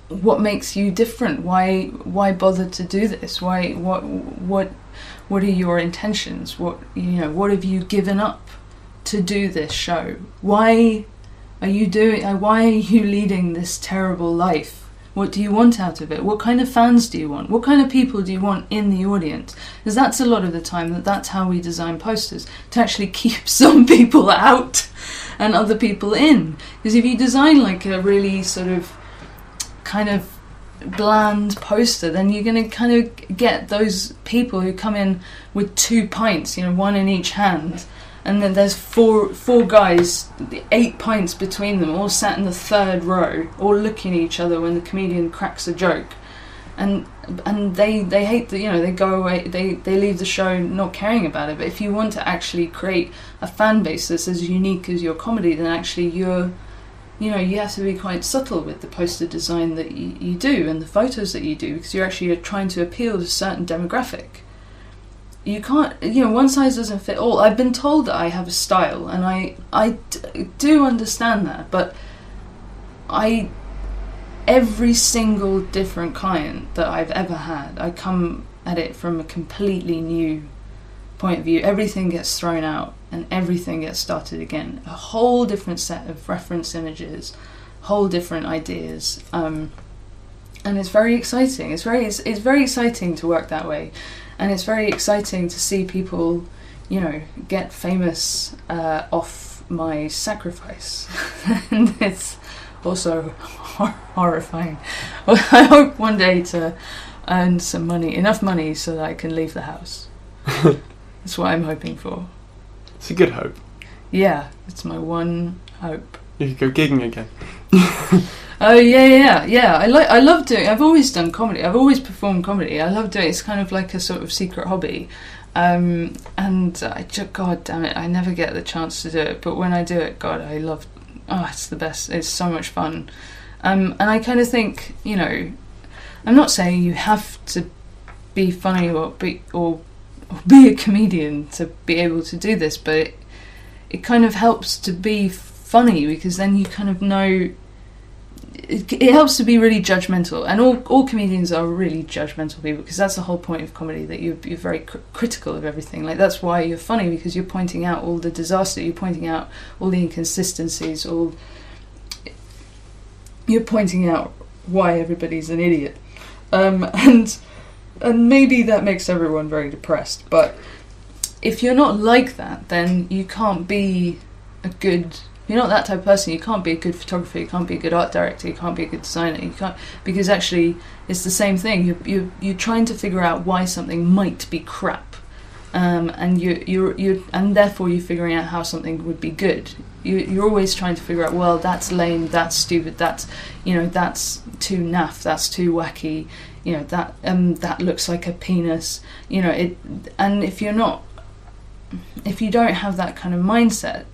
what makes you different? Why bother to do this? What are your intentions? What have you given up to do this show? Why are you leading this terrible life? What do you want out of it? What kind of fans do you want? What kind of people do you want in the audience? Because that's a lot of the time that's how we design posters, to actually keep some people out and other people in. Because if you design like a really sort of kind of bland poster, then you're going to kind of get those people who come in with 2 pints, one in each hand, and then there's four guys, 8 pints between them, all sat in the third row, all looking at each other when the comedian cracks a joke, and they hate they go away, they leave the show not caring about it. But if you want to actually create a fan base that's as unique as your comedy, then actually you have to be quite subtle with the poster design that you do and the photos that you do, because you're actually trying to appeal to a certain demographic. You can't, one size doesn't fit all. I've been told that I have a style, and I do understand that, but every single different client that I've ever had, I come at it from a completely new point of view. Everything gets thrown out and everything gets started again. A whole different set of reference images, whole different ideas, and it's very exciting. It's very exciting to work that way, and it's very exciting to see people, get famous off my sacrifice. And it's also horrifying. Well, I hope one day to earn some money, enough money, so that I can leave the house. That's what I'm hoping for. It's a good hope. Yeah, it's my one hope. You could go gigging again. Oh yeah. I love doing. I've always done comedy. I've always performed comedy. I love doing it. It's kind of like a sort of secret hobby. And God damn it, I never get the chance to do it. But when I do it, God, I love. Oh, it's the best. It's so much fun. And I kind of think, I'm not saying you have to be funny or be a comedian to be able to do this, but it kind of helps to be funny, because then you kind of know. It helps to be really judgmental, and all comedians are really judgmental people, because that's the whole point of comedy, that you're very critical of everything. Like, that's why you're funny, because you're pointing out all the disaster, you're pointing out all the inconsistencies, you're pointing out why everybody's an idiot, and maybe that makes everyone very depressed. But if you're not like that, then you can't be a good. If you're not that type of person, you can't be a good photographer, you can't be a good art director, you can't be a good designer, you can't, because actually it's the same thing. You're trying to figure out why something might be crap, and you and therefore you're figuring out how something would be good. You're always trying to figure out, well, that's lame, that's stupid, that's that's too naff, that's too wacky, that looks like a penis, and if you don't have that kind of mindset.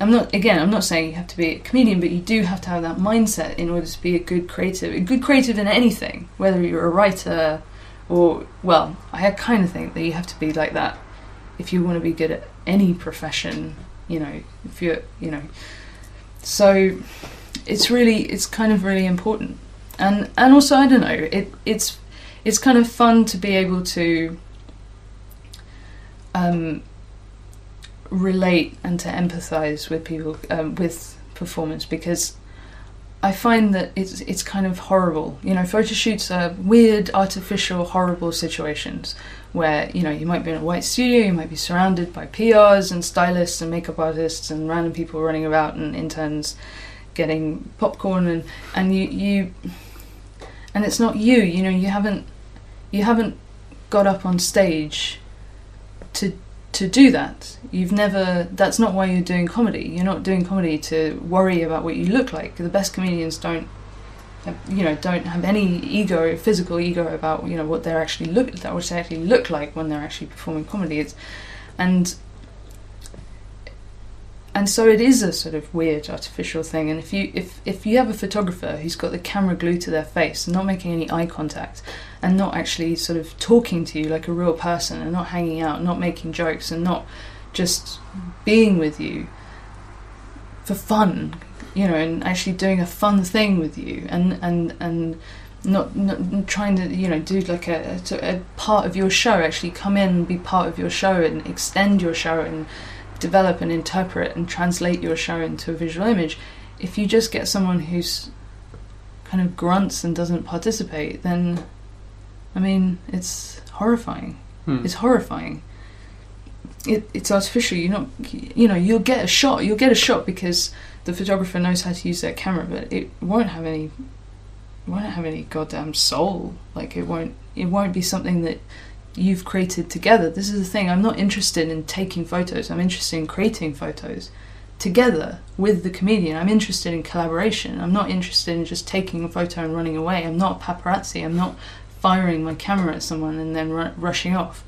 I'm not saying you have to be a comedian, but you do have to have that mindset in order to be a good creative in anything, whether you're a writer or, well, I kind of think that you have to be like that if you want to be good at any profession, if you're, so it's kind of really important. And also, I don't know, it's kind of fun to be able to relate and to empathise with people, with performance, because I find that it's kind of horrible. Photo shoots are weird, artificial, horrible situations where, you might be in a white studio, you might be surrounded by PRs and stylists and makeup artists and random people running about and interns getting popcorn and you and it's not you haven't got up on stage to do that. That's not why you're doing comedy. You're not doing comedy to worry about what you look like. The best comedians don't have any physical ego about what they actually look like when they're actually performing comedy. And so it is a sort of weird artificial thing. And if you have a photographer who's got the camera glued to their face and not making any eye contact and not actually sort of talking to you like a real person and not hanging out, not making jokes and not just being with you for fun, and actually doing a fun thing with you and not trying to do like a part of your show, actually come in and be part of your show and extend your show and develop and interpret and translate your show into a visual image. If you just get someone who's kind of grunts and doesn't participate, then it's horrifying. It's horrifying. It's artificial. You'll get a shot because the photographer knows how to use their camera, but it won't have any goddamn soul. Like it won't be something that you've created together. This is the thing. I'm not interested in taking photos. I'm interested in creating photos together with the comedian. I'm interested in collaboration. I'm not interested in just taking a photo and running away. I'm not paparazzi. I'm not firing my camera at someone and then rushing off.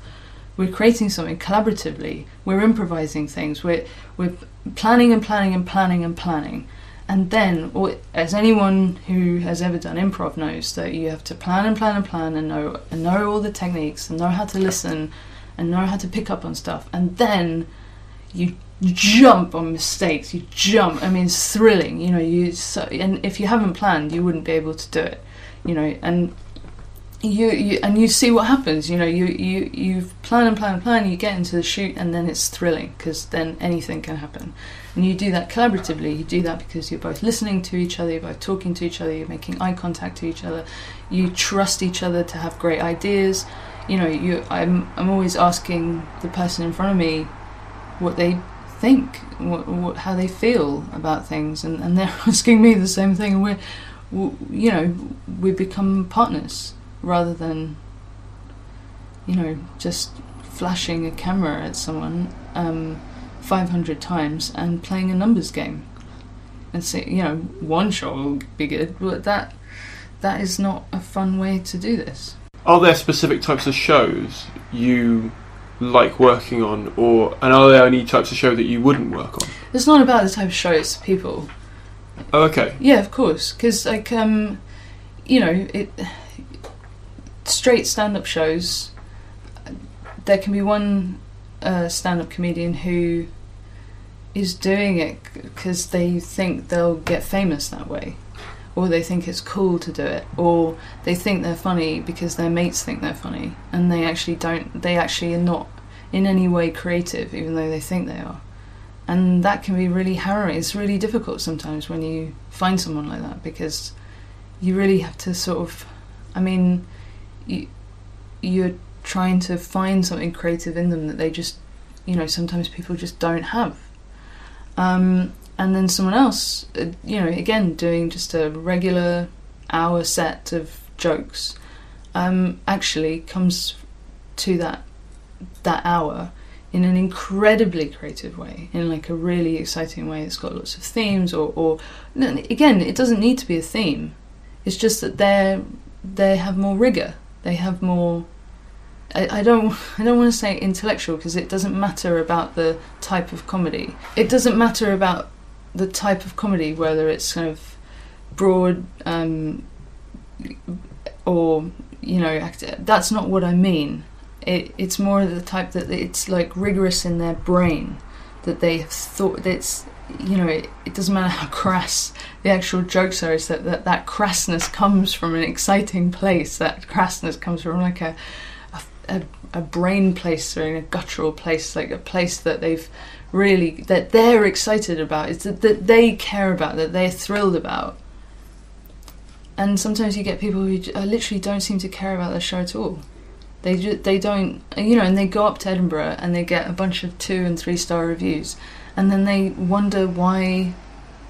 We're creating something collaboratively. We're improvising things. We're planning and planning and planning and planning. And then, as anyone who has ever done improv knows, that you have to plan and plan and plan and know all the techniques and know how to listen and know how to pick up on stuff. And then you jump on mistakes. You jump. It's thrilling. And if you haven't planned, you wouldn't be able to do it. And you see what happens. You plan and plan and plan. You get into the shoot, and then it's thrilling because then anything can happen. And you do that collaboratively. You do that because you're both listening to each other, you're both talking to each other, you're making eye contact to each other. You trust each other to have great ideas. I'm always asking the person in front of me what they think, how they feel about things, and they're asking me the same thing. And we become partners rather than just flashing a camera at someone 500 times and playing a numbers game and say, one shot will be good, but that is not a fun way to do this. Are there specific types of shows you like working on, and are there any types of show that you wouldn't work on? It's not about the type of show, it's the people. Oh, okay. Yeah, of course, because straight stand-up shows, there can be one stand-up comedian who is doing it because they think they'll get famous that way, or they think it's cool to do it, or they think they're funny because their mates think they're funny, and they actually are not in any way creative, even though they think they are. And that can be really harrowing. It's really difficult sometimes when you find someone like that, because you really have to sort of, you're trying to find something creative in them that they just, sometimes people just don't have. And then someone else, again, doing just a regular hour set of jokes, actually comes to that hour in an incredibly creative way, in like a really exciting way. It's got lots of themes, or again, it doesn't need to be a theme. It's just that they have more rigor. They have more. I don't want to say intellectual, because it doesn't matter about the type of comedy. It doesn't matter about the type of comedy, whether it's kind of broad or that's not what I mean. It's more the type that it's like rigorous in their brain, that they have thought that it doesn't matter how crass the actual jokes are. It's that crassness comes from an exciting place. That crassness comes from like a a brain place or in a guttural place, like a place that they're excited about, it's that they care about, that they're thrilled about. And sometimes you get people who literally don't seem to care about the show at all. They don't, and they go up to Edinburgh and they get a bunch of 2 and 3 star reviews, and then they wonder why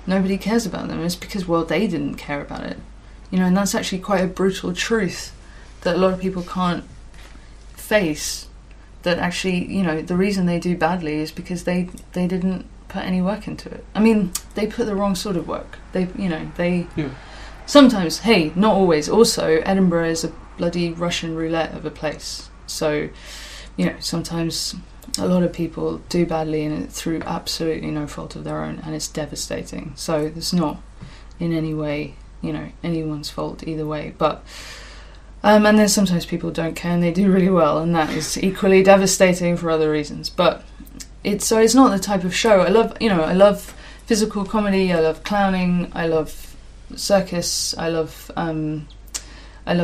nobody cares about them. It's because, well, they didn't care about it, and that's actually quite a brutal truth that a lot of people can't face. That actually, the reason they do badly is because they didn't put any work into it. I mean, they put the wrong sort of work. They. Yeah. Sometimes, hey, not always. Also, Edinburgh is a bloody Russian roulette of a place. So, sometimes a lot of people do badly in it through absolutely no fault of their own, and it's devastating. So it's not in any way, anyone's fault either way. But and then sometimes people don't care and they do really well, and that is equally devastating for other reasons. But it's not the type of show. I love physical comedy. I love clowning. I love circus. I love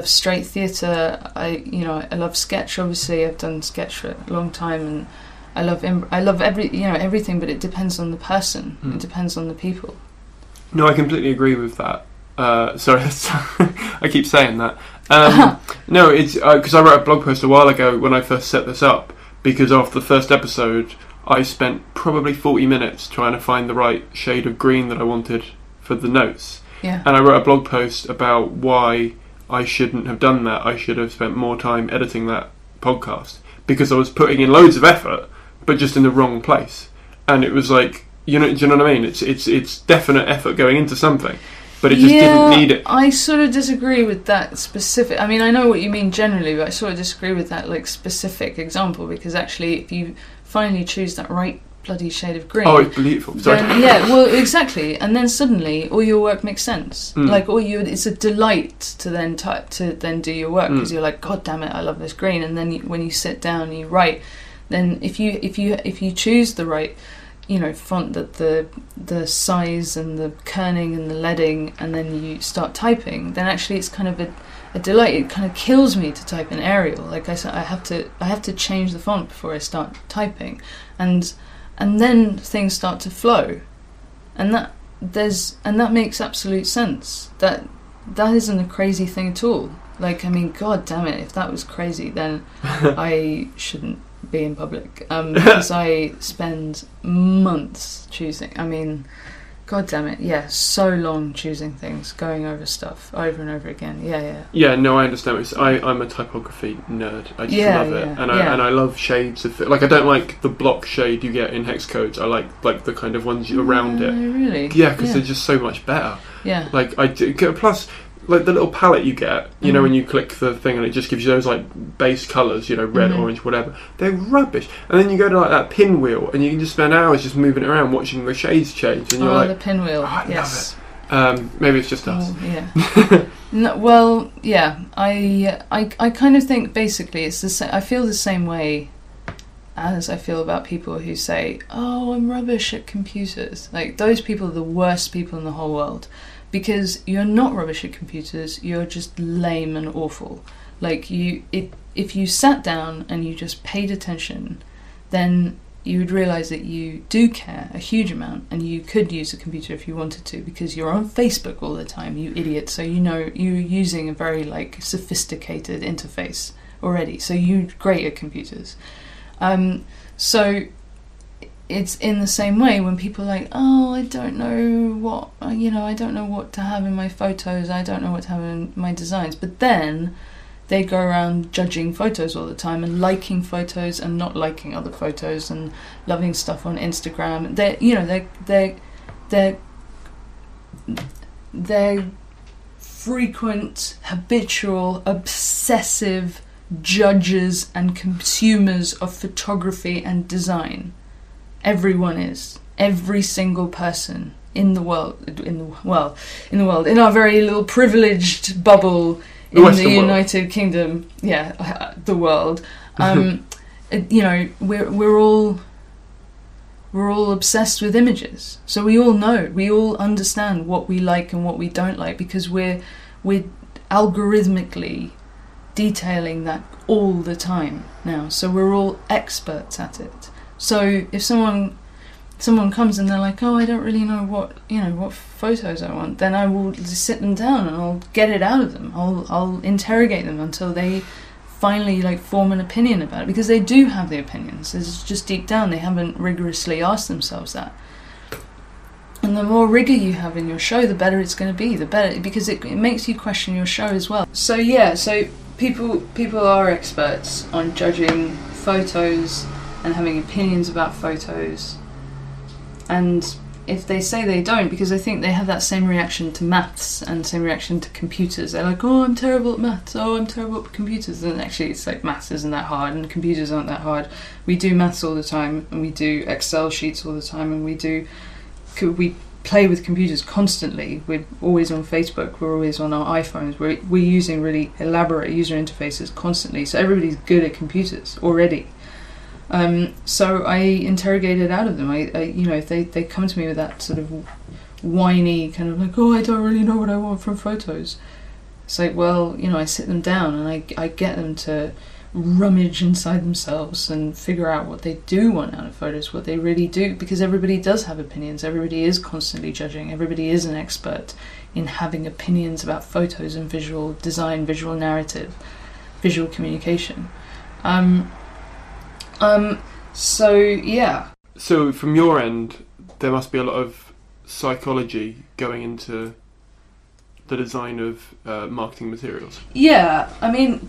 straight theatre. I love sketch. Obviously, I've done sketch for a long time, and I love everything. But it depends on the person. It depends on the people. No, I completely agree with that. Sorry, I keep saying that. No, it's because I wrote a blog post a while ago when I first set this up. Because after the first episode, I spent probably 40 minutes trying to find the right shade of green that I wanted for the notes. Yeah. And I wrote a blog post about why I shouldn't have done that. I should have spent more time editing that podcast because I was putting in loads of effort, but just in the wrong place. And it was like, do you know what I mean? It's definite effort going into something, but it just didn't need it. I sort of disagree with that specific. I mean, I know what you mean generally, but I sort of disagree with that specific example, because actually, if you finally choose that right bloody shade of green. Oh, it's beautiful. Sorry. Then, well, exactly. And then suddenly, all your work makes sense. It's a delight to then do your work, because you're like, God damn it, I love this green. And then when you sit down and you write, then if you choose the right, font, that the size and the kerning and the leading, and then you start typing, then actually it's kind of a delight. It kind of kills me to type in Arial. Like I said, I have to change the font before I start typing, and then things start to flow, and that makes absolute sense. That isn't a crazy thing at all. Like, I mean, God damn it, if that was crazy, then I shouldn't be in public, because I spend months choosing. I mean, God damn it, so long choosing things, going over stuff over and over again. Yeah, no, I understand. I'm a typography nerd. I just love it, and I love shades of it. Like, I don't like the block shade you get in hex codes. I like the kind of ones around it. Really? Yeah, because they're just so much better. Yeah. Like, I do. Plus, like the little palette you get, when you click the thing and it just gives you those like base colours, red, orange, whatever. They're rubbish. And then you go to like that pinwheel and you can just spend hours just moving it around, watching the shades change. And you're like, the pinwheel. I yes. love it. Maybe it's just us. Yeah. No, well, yeah. I kind of think basically it's the same. I feel the same way as I feel about people who say, "Oh, I'm rubbish at computers." Like, those people are the worst people in the whole world. Because you're not rubbish at computers, you're just lame and awful. Like, if you sat down and you just paid attention, then you would realise that you do care a huge amount, and you could use a computer if you wanted to, because you're on Facebook all the time, you idiot. So you're using a very sophisticated interface already. So you're great at computers. So it's in the same way when people are like, oh, I don't know what to have in my photos, I don't know what to have in my designs. But then they go around judging photos all the time and liking photos and not liking other photos and loving stuff on Instagram. They're frequent, habitual, obsessive judges and consumers of photography and design. Everyone is. Every single person in the world, in our very little privileged bubble in the United Kingdom, the world. We're all obsessed with images. So we all understand what we like and what we don't like, because we're algorithmically detailing that all the time now, so we're all experts at it. So if someone comes and they're like, oh, I don't really know what photos I want, then I will just sit them down and I'll get it out of them. I'll interrogate them until they finally like form an opinion about it, because they do have the opinions. It's just deep down they haven't rigorously asked themselves that. And the more rigour you have in your show, the better it's going to be. The better, because it makes you question your show as well. So yeah, so people are experts on judging photos and having opinions about photos. And if they say they don't, because I think they have that same reaction to maths and same reaction to computers. They're like, oh, I'm terrible at maths, oh, I'm terrible at computers. And actually it's like maths isn't that hard and computers aren't that hard. We do maths all the time, and we do Excel sheets all the time, and we play with computers constantly. We're always on Facebook, we're always on our iPhones, we're using really elaborate user interfaces constantly, so everybody's good at computers already. So I interrogate it out of them. I if they come to me with that sort of whiny kind of like, oh, I don't really know what I want from photos. It's like, well, I sit them down and I get them to rummage inside themselves and figure out what they do want out of photos, what they really do, because everybody does have opinions. Everybody is constantly judging. Everybody is an expert in having opinions about photos and visual design, visual narrative, visual communication. So yeah. So from your end, there must be a lot of psychology going into the design of marketing materials. Yeah, I mean,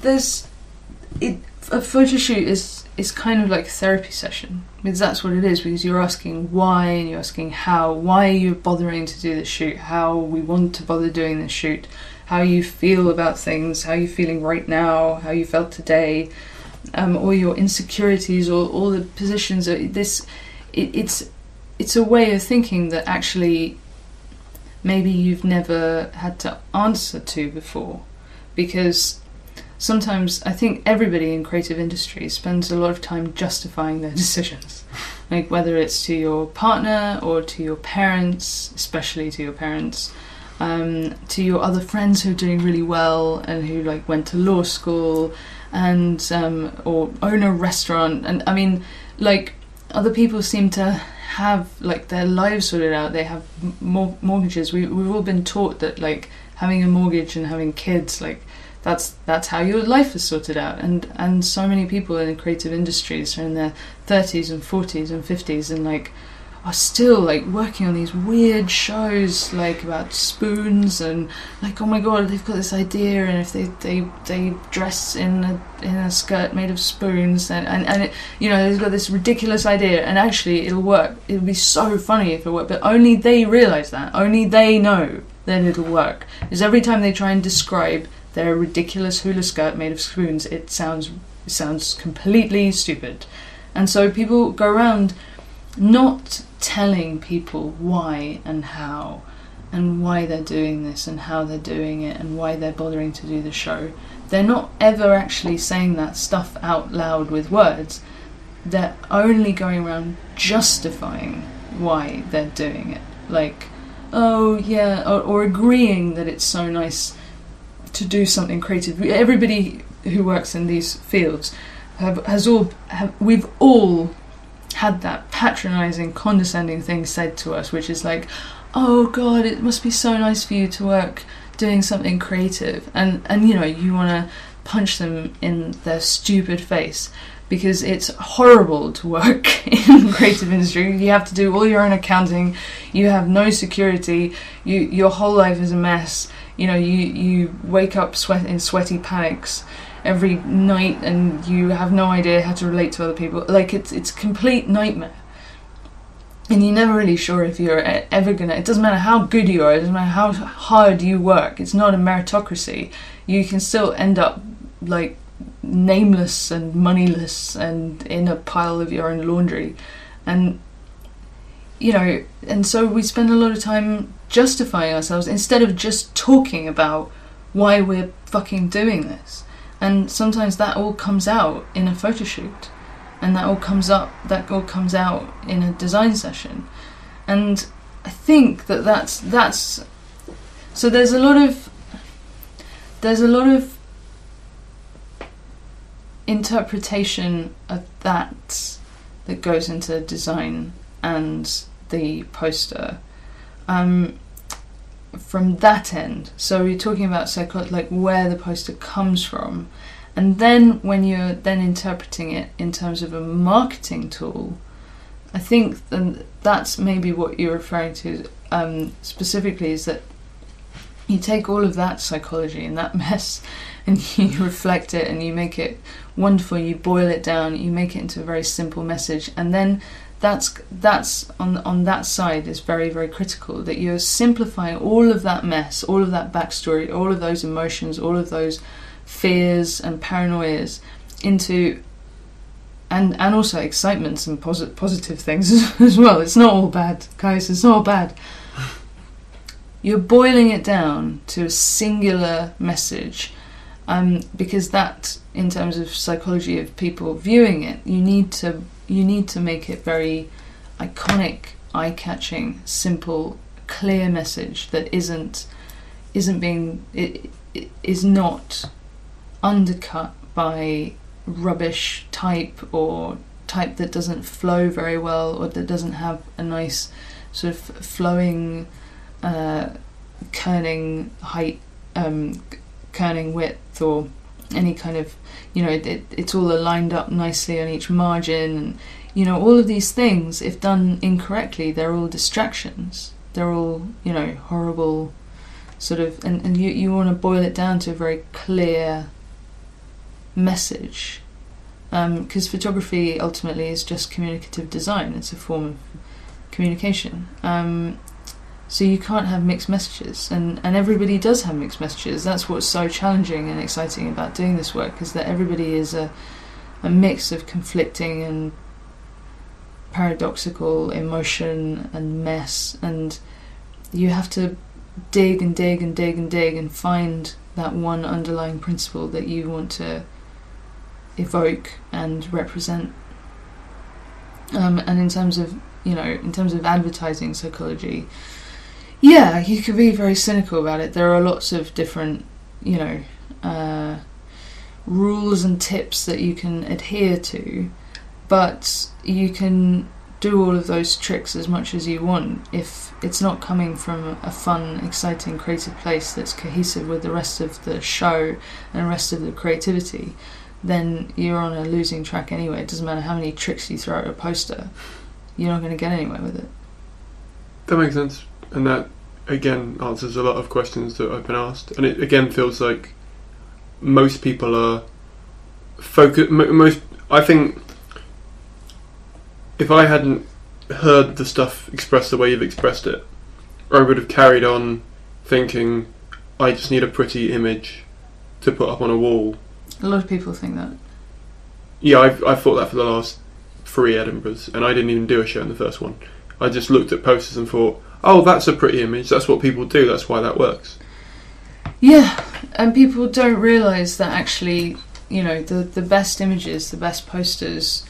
a photo shoot is kind of like a therapy session, because that's what it is, because you're asking why and you're asking how, why are you bothering to do this shoot, how we want to bother doing this shoot, how you feel about things, how you're feeling right now, how you felt today, all your insecurities, or all the positions. It's a way of thinking that actually maybe you've never had to answer to before, because sometimes I think everybody in creative industry spends a lot of time justifying their decisions, like whether it's to your partner or to your parents, especially to your parents, to your other friends who are doing really well and who like went to law school and or own a restaurant. And I mean, like, other people seem to have like their lives sorted out. They have mortgages. We've all been taught that like having a mortgage and having kids, like that's how your life is sorted out. And so many people in the creative industries are in their 30s and 40s and 50s and like are still like working on these weird shows like about spoons, and like, oh my god, they've got this idea, and if they dress in a skirt made of spoons, and it, they've got this ridiculous idea, and actually it'll work. It'll be so funny if it worked, but only they realise that. Only they know that it'll work. Because every time they try and describe their ridiculous hula skirt made of spoons, it sounds completely stupid. And so people go around not telling people why and how and why they're doing this and how they're doing it and why they're bothering to do the show. They're not ever actually saying that stuff out loud with words. They're only going around justifying why they're doing it. Like, oh yeah, or agreeing that it's so nice to do something creative. Everybody who works in these fields we've all had that patronising, condescending thing said to us, which is like, oh god, it must be so nice for you to work doing something creative, and you want to punch them in their stupid face, because it's horrible to work in the creative industry. You have to do all your own accounting, you have no security, your whole life is a mess. You wake up in sweaty panics every night, and you have no idea how to relate to other people. Like, it's a complete nightmare, and you're never really sure if you're ever gonna. It doesn't matter how good you are, it doesn't matter how hard you work, it's not a meritocracy. You can still end up like nameless and moneyless and in a pile of your own laundry, and and so we spend a lot of time justifying ourselves instead of just talking about why we're fucking doing this. And sometimes that all comes out in a photo shoot, and that all comes out in a design session. And I think that's so there's a lot of interpretation of that goes into design and the poster. From that end, so you're talking about like where the poster comes from, and then when you're then interpreting it in terms of a marketing tool, I think that's maybe what you're referring to specifically, is that you take all of that psychology and that mess and you reflect it and you make it wonderful, you boil it down, you make it into a very simple message, and then that's on that side is very, very critical, that you're simplifying all of that mess, all of that backstory, all of those emotions, all of those fears and paranoias into, and also excitements and positive things as well. It's not all bad, guys, it's not all bad. You're boiling it down to a singular message, because that, in terms of psychology of people viewing it, you need to make it very iconic, eye-catching, simple, clear message that is not undercut by rubbish type, or type that doesn't flow very well, or that doesn't have a nice sort of flowing kerning height, kerning width, or any kind of, it's all aligned up nicely on each margin, and all of these things, if done incorrectly, they're all distractions, they're all horrible sort of, and you want to boil it down to a very clear message, because photography ultimately is just communicative design. It's a form of communication, so you can't have mixed messages, and everybody does have mixed messages. That's what's so challenging and exciting about doing this work, is that everybody is a mix of conflicting and paradoxical emotion and mess, and you have to dig and dig and dig and dig and find that one underlying principle that you want to evoke and represent. And in terms of advertising psychology, yeah, you could be very cynical about it. There are lots of different rules and tips that you can adhere to, but you can do all of those tricks as much as you want. If it's not coming from a fun, exciting, creative place that's cohesive with the rest of the show and the rest of the creativity, then you're on a losing track anyway. It doesn't matter how many tricks you throw at a poster, you're not going to get anywhere with it. That makes sense, and that again answers a lot of questions that I've been asked, and it again feels like most people are focused. I think if I hadn't heard the stuff expressed the way you've expressed it, I would have carried on thinking I just need a pretty image to put up on a wall. A lot of people think that. Yeah, I've thought that for the last 3 Edinburghs, and I didn't even do a show in the first one. I just looked at posters and thought, oh, that's a pretty image, that's what people do, that's why that works. Yeah, and people don't realise that actually, the best images, the best posters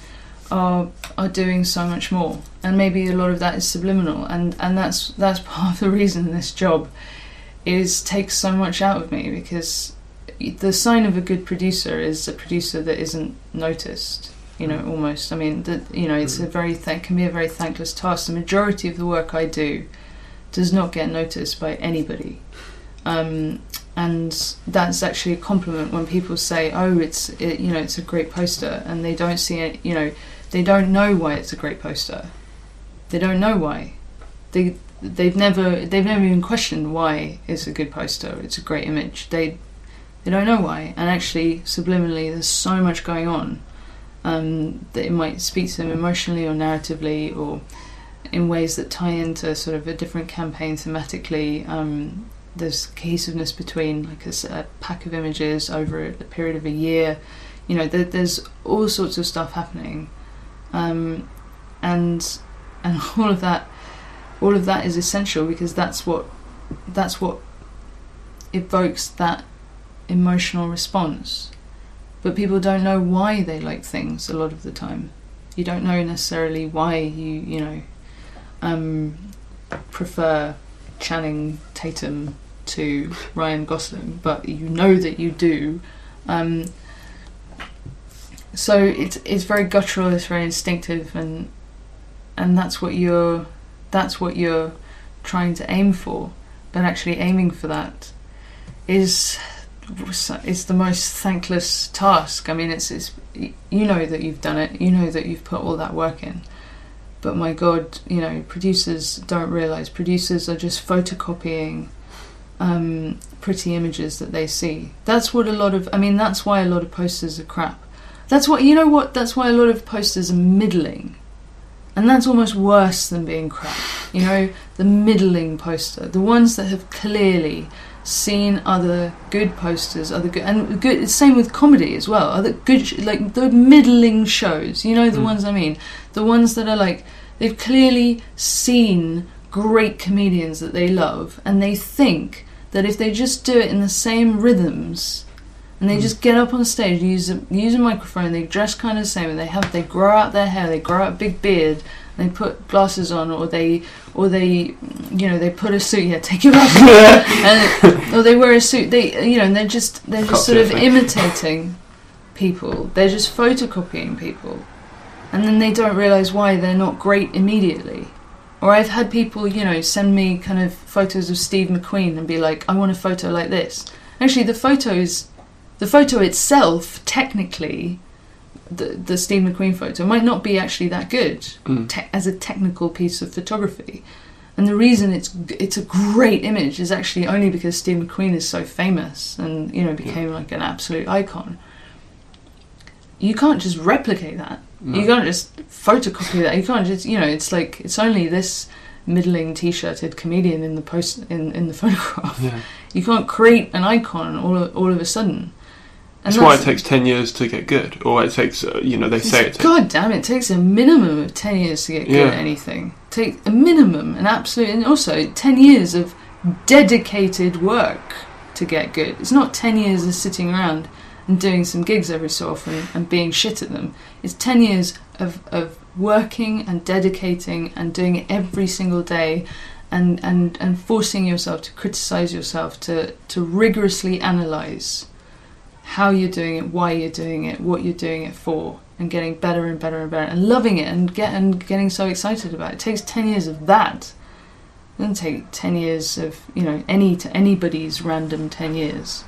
are doing so much more, and maybe a lot of that is subliminal, and that's part of the reason this job takes so much out of me, because the sign of a good producer is a producer that isn't noticed, almost. I mean, it's can be a very thankless task. The majority of the work I do does not get noticed by anybody, and that's actually a compliment when people say, "Oh, it's a great poster," and they don't see it. They don't know why it's a great poster. They don't know why. They've never even questioned why it's a good poster. It's a great image. They don't know why, and actually subliminally, there's so much going on that it might speak to them emotionally or narratively, or in ways that tie into sort of a different campaign thematically. There's cohesiveness between like a pack of images over a period of a year. There's all sorts of stuff happening, and all of that is essential, because that's what evokes that emotional response. But people don't know why they like things a lot of the time. You don't know necessarily why you prefer Channing Tatum to Ryan Gosling, but you know that you do. So it's very guttural, it's very instinctive, and that's what you're trying to aim for. But actually aiming for that is the most thankless task. I mean, it's you know that you've done it, you know that you've put all that work in, but my God, you know, producers don't realise. Producers are just photocopying pretty images that they see. That's why a lot of posters are crap. That's why a lot of posters are middling. And that's almost worse than being crap. You know, the middling poster, the ones that have clearly seen other good posters, it's same with comedy as well. Other good, like the middling shows, you know, the ones I mean, the ones that are like, they've clearly seen great comedians that they love, and they think that if they just do it in the same rhythms, and they just get up on stage, use a microphone, they dress kind of the same, and they grow out their hair, they grow out a big beard, and they put glasses on, or they you know, they put a suit. Yeah, take your glasses off. Or they wear a suit. And they're just sort of imitating people. They're just photocopying people, and then they don't realise why they're not great immediately. Or I've had people, you know, send me kind of photos of Steve McQueen and be like, I want a photo like this. Actually, the photo itself, technically, the Steve McQueen photo might not be actually that good as a technical piece of photography. And the reason it's a great image is actually only because Steve McQueen is so famous and, you know, became like an absolute icon. You can't just replicate that. No. You can't just photocopy that. You can't just, you know, it's like, it's only this middling t-shirted comedian in the photograph. Yeah. You can't create an icon all of a sudden. And that's why it takes 10 years to get good, or it takes, they say it takes... God damn, it takes a minimum of 10 years to get good at anything. Take a minimum, an absolute, and also 10 years of dedicated work to get good. It's not 10 years of sitting around and doing some gigs every so often and being shit at them. It's 10 years of working and dedicating and doing it every single day, and forcing yourself to criticise yourself, to rigorously analyse how you're doing it, why you're doing it, what you're doing it for, and getting better and better and better, and loving it, and getting so excited about it. It takes 10 years of that. It doesn't take 10 years of, you know, anybody's random 10 years.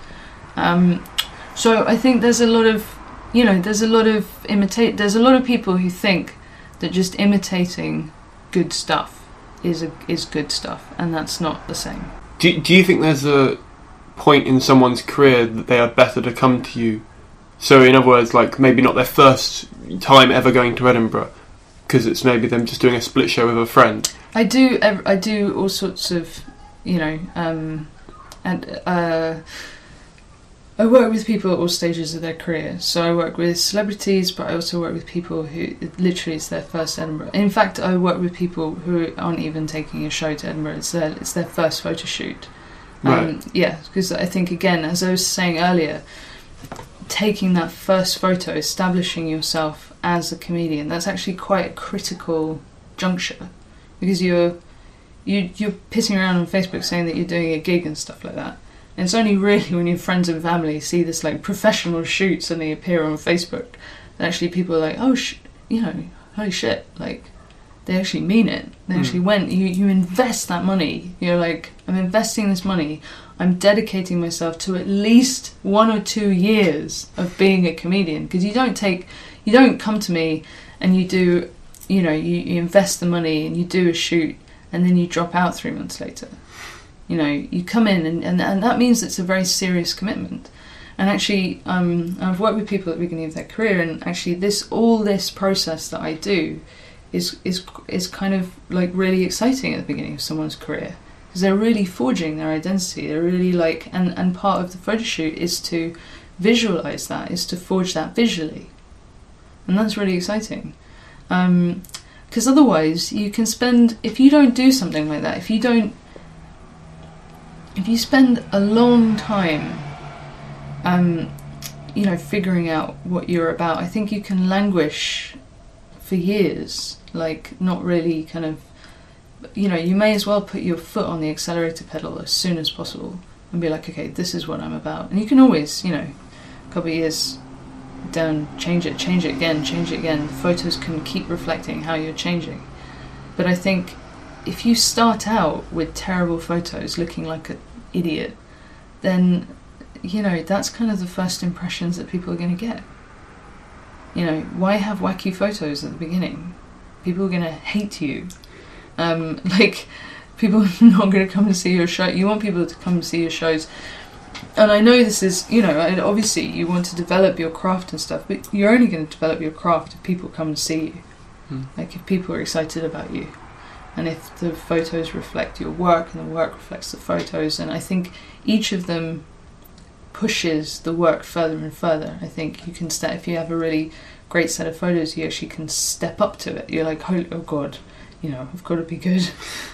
So I think there's a lot of people who think that just imitating good stuff is good stuff, and that's not the same. Do you think there's a point in someone's career that they are better to come to you? So in other words, like maybe not their first time ever going to Edinburgh, because it's maybe them just doing a split show with a friend. I do all sorts of, you know, I work with people at all stages of their career. So I work with celebrities, but I also work with people who literally it's their first Edinburgh. In fact, I work with people who aren't even taking a show to Edinburgh. It's their first photo shoot. Right. Yeah, because I think, again, as I was saying earlier, taking that first photo, establishing yourself as a comedian, that's actually quite a critical juncture, because you're pissing around on Facebook saying that you're doing a gig and stuff like that. And it's only really when your friends and family see this like professional shoot suddenly appear on Facebook that actually people are like, oh, holy shit, like, they actually mean it. They actually went. You invest that money. You're like, I'm investing this money. I'm dedicating myself to at least 1 or 2 years of being a comedian. Because you don't come to me and you do, you invest the money and you do a shoot and then you drop out 3 months later. You know, you come in and that means it's a very serious commitment. And actually, I've worked with people at the beginning of their career, and actually all this process that I do is kind of like really exciting at the beginning of someone's career, because they're really forging their identity. They're really like, and part of the photo shoot is to visualize that, is to forge that visually, and that's really exciting. Because otherwise, you can spend, if you don't do something like that, if you spend a long time, figuring out what you're about, I think you can languish for years, like not really kind of, you may as well put your foot on the accelerator pedal as soon as possible and be like, okay, this is what I'm about. And you can always, a couple of years down, change it again, change it again. The photos can keep reflecting how you're changing. But I think if you start out with terrible photos looking like an idiot, then, you know, that's kind of the first impressions that people are going to get. You know, why have wacky photos at the beginning? People are going to hate you. Like, people are not going to come and see your show. You want people to come and see your shows. And I know this is, you know, and obviously you want to develop your craft and stuff, but you're only going to develop your craft if people come and see you. Like, if people are excited about you, and if the photos reflect your work and the work reflects the photos. And I think each of them pushes the work further and further. I think you can if you have a really great set of photos, you actually can step up to it. You're like, oh God, you know, I've got to be good.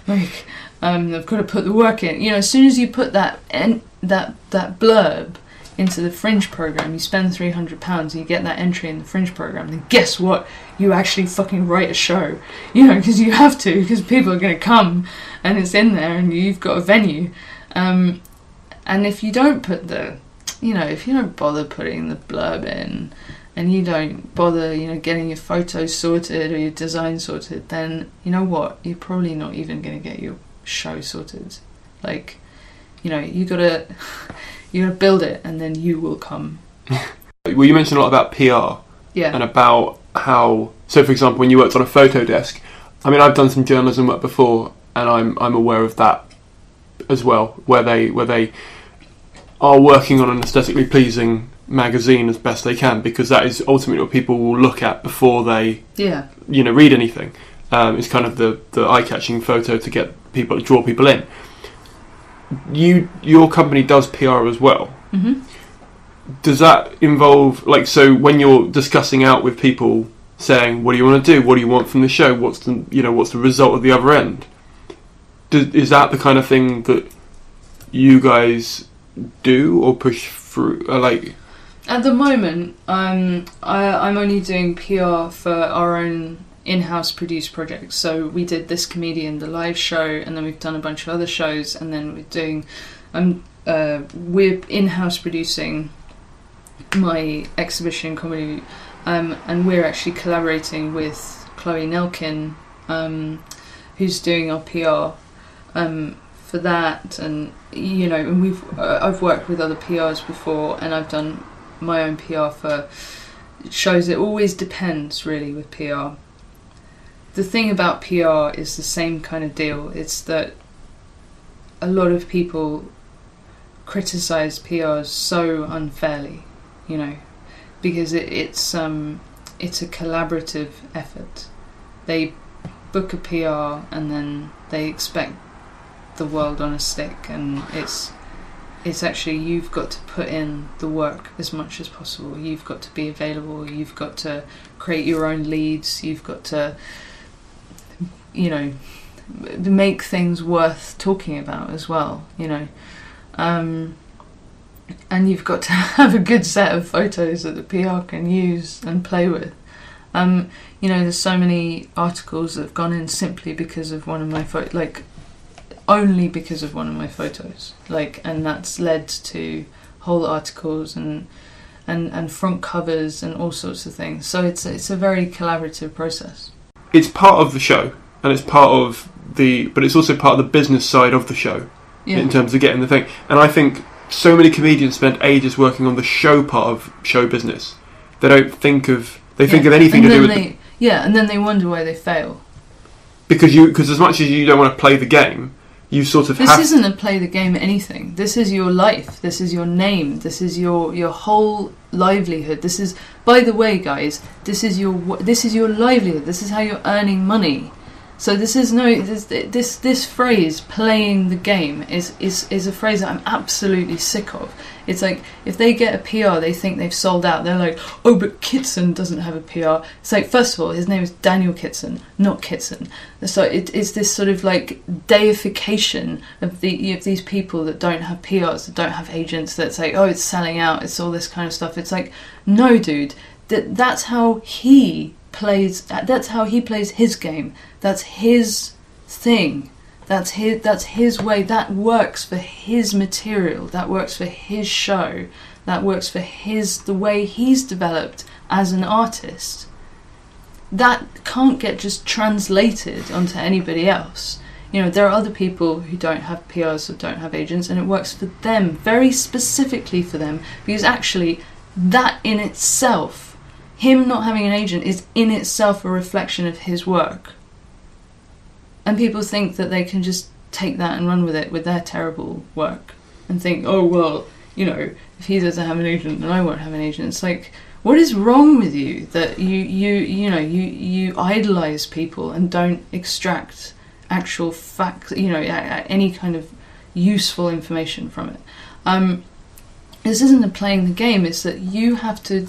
Like, I've got to put the work in. You know, as soon as you put that blurb into the Fringe program, you spend £300, you get that entry in the Fringe program, then guess what? You actually fucking write a show. You know, because you have to, because people are going to come, and it's in there, and you've got a venue. And if you don't put if you don't bother putting the blurb in, and you don't bother, you know, getting your photos sorted or your design sorted, then you know what? You're probably not even going to get your show sorted. Like, you know, you gotta build it, and then you will come. Well, you mentioned a lot about PR. Yeah. And about how, so for example, when you worked on a photo desk, I mean, I've done some journalism work before, and I'm aware of that as well, where they are working on an aesthetically pleasing magazine as best they can, because that is ultimately what people will look at before they, you know, read anything. It's kind of the eye-catching photo to get people, to draw people in. Your company does PR as well. Mm-hmm. Does that involve, like, so when you're discussing out with people, saying, what do you want to do? What do you want from the show? What's the result at the other end? Is that the kind of thing that you guys do or push through? Like, at the moment, I'm only doing PR for our own in-house produced projects. So we did This Comedian, the live show, and then we've done a bunch of other shows, and then we're in-house producing my exhibition comedy, and we're actually collaborating with Chloe Nelkin, who's doing our PR for that. And you know, and I've worked with other PRs before, and I've done my own PR for shows. It always depends, really, with PR. The thing about PR is the same kind of deal. It's that a lot of people criticise PRs so unfairly, you know, because it's a collaborative effort. They book a PR and then they expect the world on a stick, and it's actually, you've got to put in the work as much as possible. You've got to be available. You've got to create your own leads. You've got to, you know, make things worth talking about as well, you know. And you've got to have a good set of photos that the PR can use and play with. You know, there's so many articles that have gone in simply because of one of my photos, like, only because of one of my photos, like, and that's led to whole articles and front covers and all sorts of things. So it's a very collaborative process. It's part of the show, and it's part of but it's also part of the business side of the show, in terms of getting the thing. And I think so many comedians spend ages working on the show part of show business. They don't think of think of anything to do with and then they wonder why they fail. Because as much as you don't want to play the game, you sort of This isn't a play the game anything. This is your life. This is your name. This is your whole livelihood. This is, by the way, guys, this is your livelihood. This is how you're earning money. So this phrase, playing the game, is a phrase that I'm absolutely sick of. It's like, if they get a PR, they think they've sold out. They're like, oh, but Kitson doesn't have a PR. It's like, first of all, his name is Daniel Kitson, not Kitson. So it's this sort of like deification of these people that don't have PRs, that don't have agents, that's like, oh, it's selling out, it's all this kind of stuff. It's like, no, dude, that's how he plays his game. That's his thing. That's his way. That works for his material. That works for his show. That works for the way he's developed as an artist. That can't get just translated onto anybody else. You know, there are other people who don't have PRs or don't have agents, and it works for them, very specifically for them, because actually that in itself, him not having an agent, is in itself a reflection of his work. And people think that they can just take that and run with it with their terrible work and think, oh, well, you know, if he doesn't have an agent, then I won't have an agent. It's like, what is wrong with you that you idolize people and don't extract actual facts, you know, any kind of useful information from it? This isn't a playing the game. It's that you have to.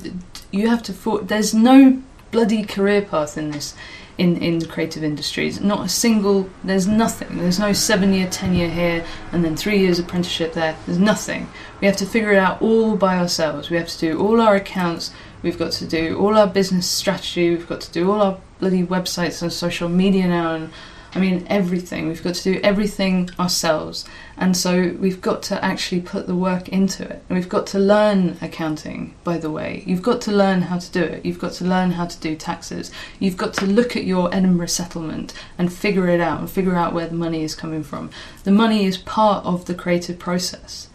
There's no bloody career path in this. In the creative industries, not a single, there's nothing. There's no 7-year tenure here and then 3 years apprenticeship there. There's nothing. We have to figure it out all by ourselves. We have to do all our accounts. We've got to do all our business strategy. We've got to do all our bloody websites and social media now, and I mean everything. We've got to do everything ourselves, and so we've got to actually put the work into it. And we've got to learn accounting, by the way. You've got to learn how to do it. You've got to learn how to do taxes. You've got to look at your Edinburgh settlement and figure it out, and figure out where the money is coming from. The money is part of the creative process.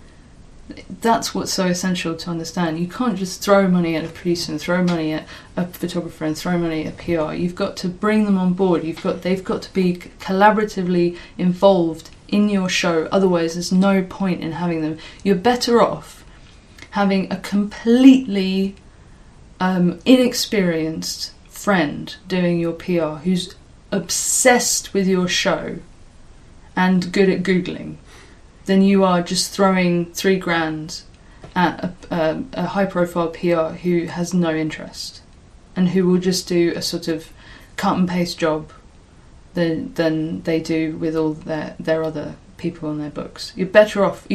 That's what's so essential to understand. You can't just throw money at a producer and throw money at a photographer and throw money at PR. You've got to bring them on board. They've got to be collaboratively involved in your show. Otherwise, there's no point in having them. You're better off having a completely inexperienced friend doing your PR who's obsessed with your show and good at Googling, than you are just throwing $3,000 at a high-profile PR who has no interest and who will just do a sort of cut and paste job than they do with all their other people on their books. You're better off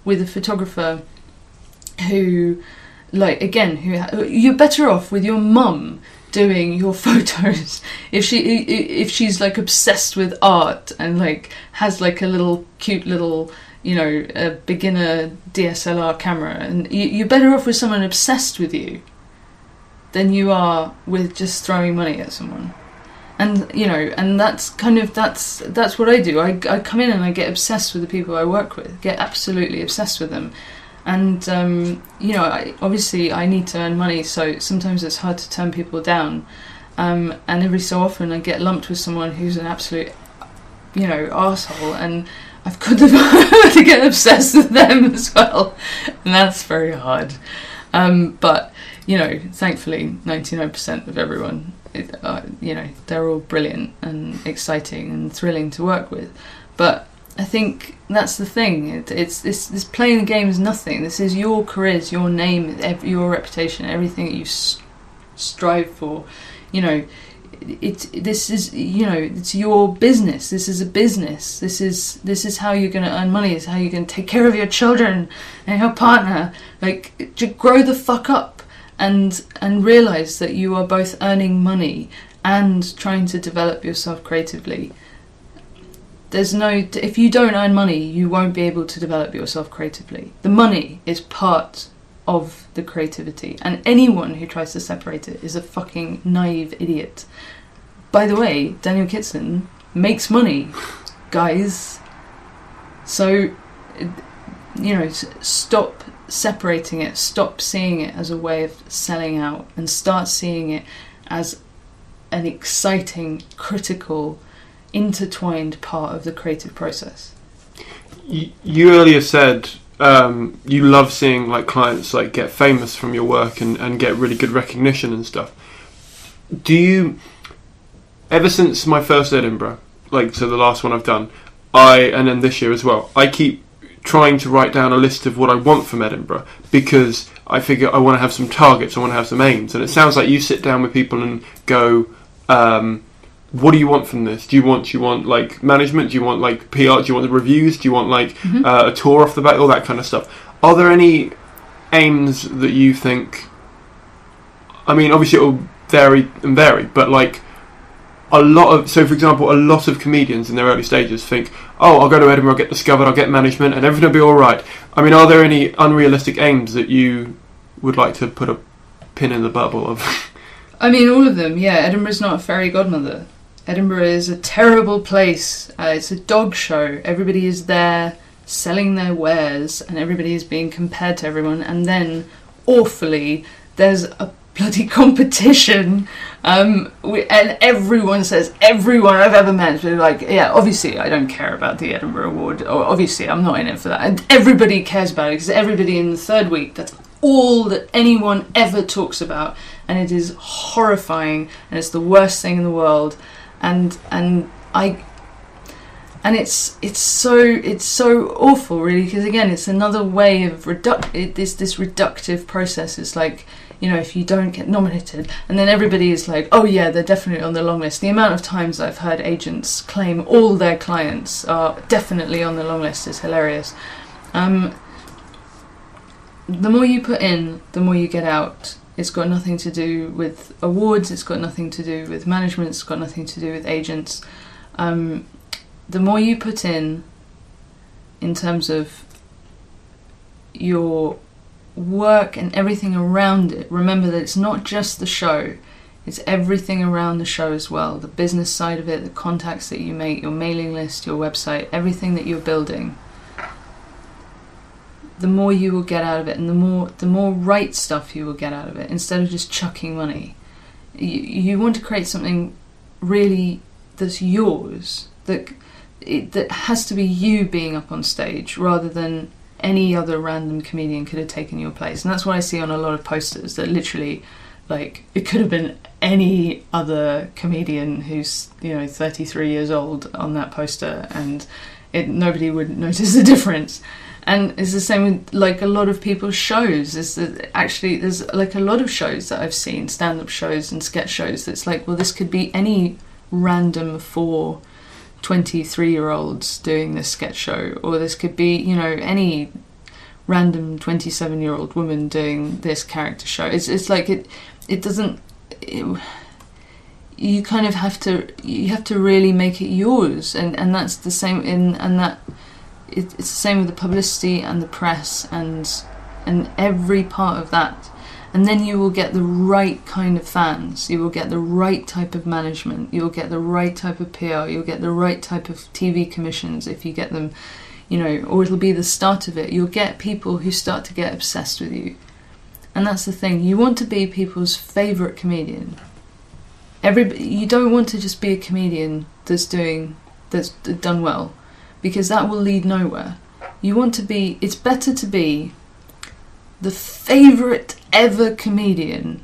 with a photographer who, you're better off with your mum doing your photos if she's like obsessed with art and like has like a little cute little, you know, a beginner DSLR camera, and you're better off with someone obsessed with you than you are with just throwing money at someone. And you know, and that's what I do. I come in and I get obsessed with the people I work with, get absolutely obsessed with them. And you know, I need to earn money, so sometimes it's hard to turn people down. And every so often I get lumped with someone who's an absolute, you know, arsehole, and I've got to get obsessed with them as well, and that's very hard. But you know, thankfully, 99% of everyone, you know, they're all brilliant and exciting and thrilling to work with. But I think that's the thing. It's playing the game is nothing. This is your careers, your name, your reputation, everything that you strive for. You know, this is, you know, it's your business. This is a business. This is how you're going to earn money. It's how you're going to take care of your children and your partner. Like, to grow the fuck up and realize that you are both earning money and trying to develop yourself creatively. If you don't earn money, you won't be able to develop yourself creatively. The money is part of the creativity, and anyone who tries to separate it is a fucking naive idiot. By the way, Daniel Kitson makes money, guys. So, you know, stop separating it, stop seeing it as a way of selling out, and start seeing it as an exciting, critical, intertwined part of the creative process. You earlier said you love seeing like clients like get famous from your work and get really good recognition and stuff. Do you, ever since my first Edinburgh, like so the last one I've done, and then this year as well, I keep trying to write down a list of what I want from Edinburgh, because I figure I want to have some targets, I want to have some aims. And it sounds like you sit down with people and go, what do you want from this? Do you want like management? Do you want like PR? Do you want the reviews? Do you want like a tour off the back? All that kind of stuff. Are there any aims that you think, I mean, obviously it will vary, but like, so for example, a lot of comedians in their early stages think, oh, I'll go to Edinburgh, I'll get discovered, I'll get management, and everything will be all right. I mean, are there any unrealistic aims that you would like to put a pin in the bubble of? I mean, all of them, yeah. Edinburgh's not a fairy godmother. Edinburgh is a terrible place. It's a dog show. Everybody is there selling their wares, and everybody is being compared to everyone, and then, awfully, there's a bloody competition, and everyone says, everyone I've ever met is like, yeah, obviously I don't care about the Edinburgh Award, or obviously I'm not in it for that, and everybody cares about it, because everybody in the third week, that's all that anyone ever talks about, and it is horrifying, and it's the worst thing in the world, and it's so awful, really, because again, it's another way of this reductive process. It's like, you know, if you don't get nominated, and then everybody is like, oh yeah, they're definitely on the long list. The amount of times I've heard agents claim all their clients are definitely on the long list is hilarious. The more you put in, the more you get out. It's got nothing to do with awards, it's got nothing to do with management, it's got nothing to do with agents. The more you put in terms of your work and everything around it, remember that it's not just the show, it's everything around the show as well. The business side of it, the contacts that you make, your mailing list, your website, everything that you're building. The more you will get out of it, and the more right stuff you will get out of it, instead of just chucking money. You want to create something really that's yours, that has to be you being up on stage, rather than any other random comedian could have taken your place. And that's what I see on a lot of posters, that literally, like, it could have been any other comedian who's, 33 years old on that poster, and nobody would notice the difference. And it's the same with, like, a lot of people's shows. There's like a lot of shows that I've seen, stand-up shows and sketch shows, that's like, well, this could be any random 4 23-year-olds doing this sketch show, or this could be, any random 27-year-old woman doing this character show. It's like it doesn't. You kind of have to really make it yours, and that's the same it's the same with the publicity and the press and every part of that. And then you will get the right kind of fans, you will get the right type of management, you will get the right type of PR, you'll get the right type of TV commissions if you get them, or it'll be the start of it. You'll get people who start to get obsessed with you. And that's the thing, you want to be people's favourite comedian. You don't want to just be a comedian that's done well, because that will lead nowhere. It's better to be the favourite ever comedian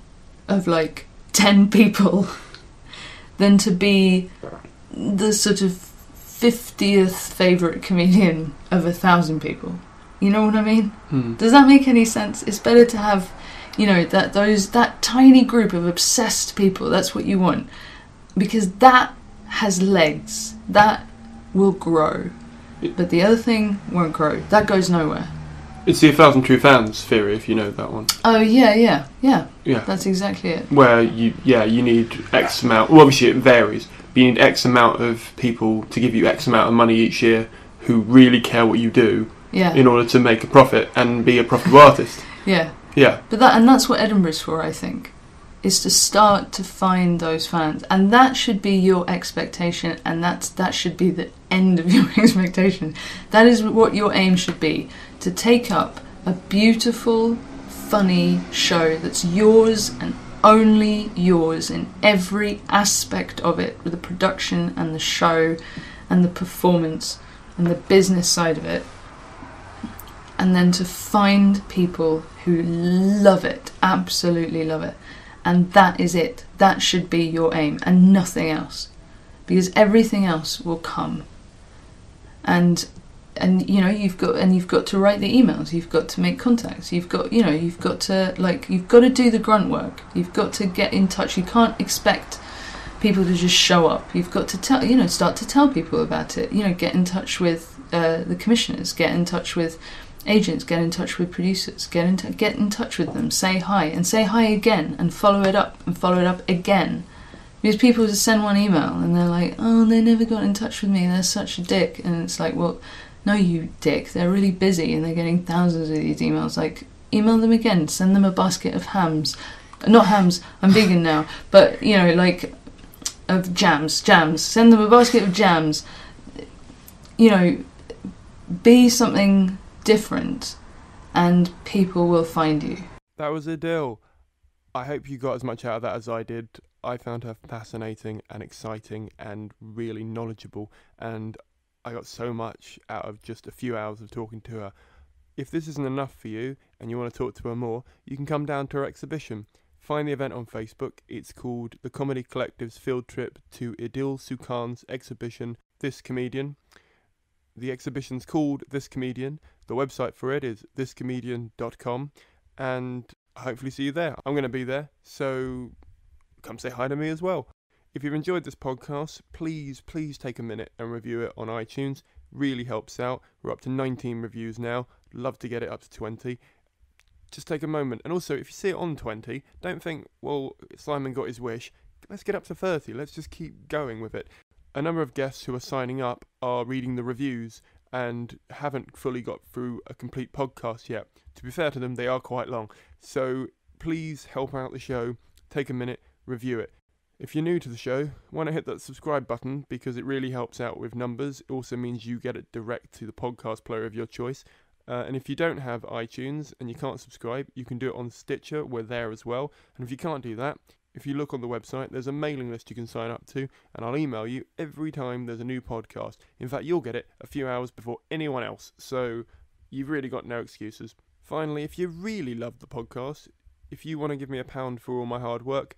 of like 10 people than to be the sort of 50th favourite comedian of 1,000 people. You know what I mean? Does that make any sense? It's better to have, that tiny group of obsessed people. That's what you want, because that has legs. That will grow. But the other thing won't grow. That goes nowhere. It's the 1,000 True Fans theory, if you know that one. Oh, yeah. That's exactly it. Where you need X amount. Well, obviously it varies, but you need X amount of people to give you X amount of money each year who really care what you do, in order to make a profit and be a profitable artist. Yeah. But that's what Edinburgh's for, I think, is to start to find those fans, and that should be your expectation, and that should be the end of your expectation. That is what your aim should be, to take up a beautiful, funny show that's yours and only yours in every aspect of it, with the production and the show and the performance and the business side of it, and then to find people who love it, absolutely love it. And that is it. That should be your aim, and nothing else, because everything else will come. And you've got to write the emails. You've got to make contacts. You've got to do the grunt work. You've got to get in touch. You can't expect people to just show up. You've got to start to tell people about it. Get in touch with the commissioners. Get in touch with agents, get in touch with producers, get in touch with them, say hi, and say hi again, and follow it up again, Because people just send one email and they're like, oh, they never got in touch with me, they're such a dick. And it's like, well, no, you dick, they're really busy and they're getting thousands of these emails. Like, email them again, send them a basket of hams. Not hams, I'm vegan now, but, you know, like, of jams. Send them a basket of jams. You know, be something different and people will find you. That was Idil. I hope you got as much out of that as I did. I found her fascinating and exciting and really knowledgeable, and I got so much out of just a few hours of talking to her. If this isn't enough for you and you want to talk to her more, you can come down to her exhibition. Find the event on Facebook. It's called The Comedy Collective's Field Trip to Idil Sukan's exhibition, This Comedian. The exhibition's called This Comedian. The website for it is thiscomedian.com, and I hopefully see you there. I'm going to be there, so come say hi to me as well. If you've enjoyed this podcast, please take a minute and review it on iTunes. Really helps out. We're up to 19 reviews now. Love to get it up to 20. Just take a moment. And also, if you see it on 20, don't think, well, Simon got his wish. Let's get up to 30. Let's just keep going with it. A number of guests who are signing up are reading the reviews and haven't fully got through a complete podcast yet. To be fair to them, they are quite long. So please help out the show. Take a minute, review it. If you're new to the show, why not hit that subscribe button, because it really helps out with numbers. It also means you get it direct to the podcast player of your choice. And if you don't have iTunes and you can't subscribe, you can do it on Stitcher. We're there as well. And if you can't do that, if you look on the website, there's a mailing list you can sign up to, and I'll email you every time there's a new podcast. In fact, you'll get it a few hours before anyone else, so you've really got no excuses. Finally, if you really love the podcast, if you want to give me £1 for all my hard work,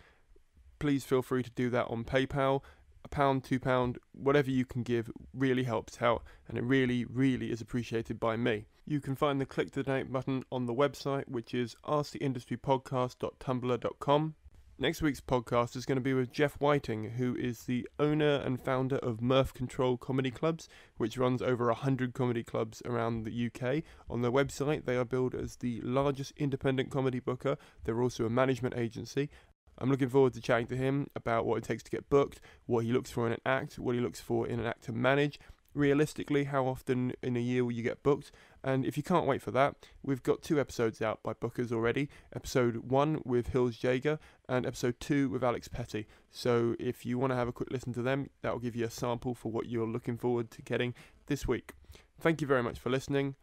please feel free to do that on PayPal. £1, £2, whatever you can give really helps out, and it really is appreciated by me. You can find the click to donate button on the website, which is asktheindustrypodcast.tumblr.com. Next week's podcast is going to be with Jeff Whiting, who is the owner and founder of Mirth Control Comedy Clubs, which runs over 100 comedy clubs around the UK. On their website, they are billed as the largest independent comedy booker. They're also a management agency. I'm looking forward to chatting to him about what it takes to get booked, what he looks for in an act, what he looks for in an act to manage, realistically how often in a year will you get booked. And if you can't wait for that, we've got 2 episodes out by bookers already. Episode 1 with Hills Jaeger and episode 2 with Alex Petty. So if you want to have a quick listen to them, that will give you a sample for what you're looking forward to getting this week. Thank you very much for listening.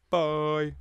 Bye.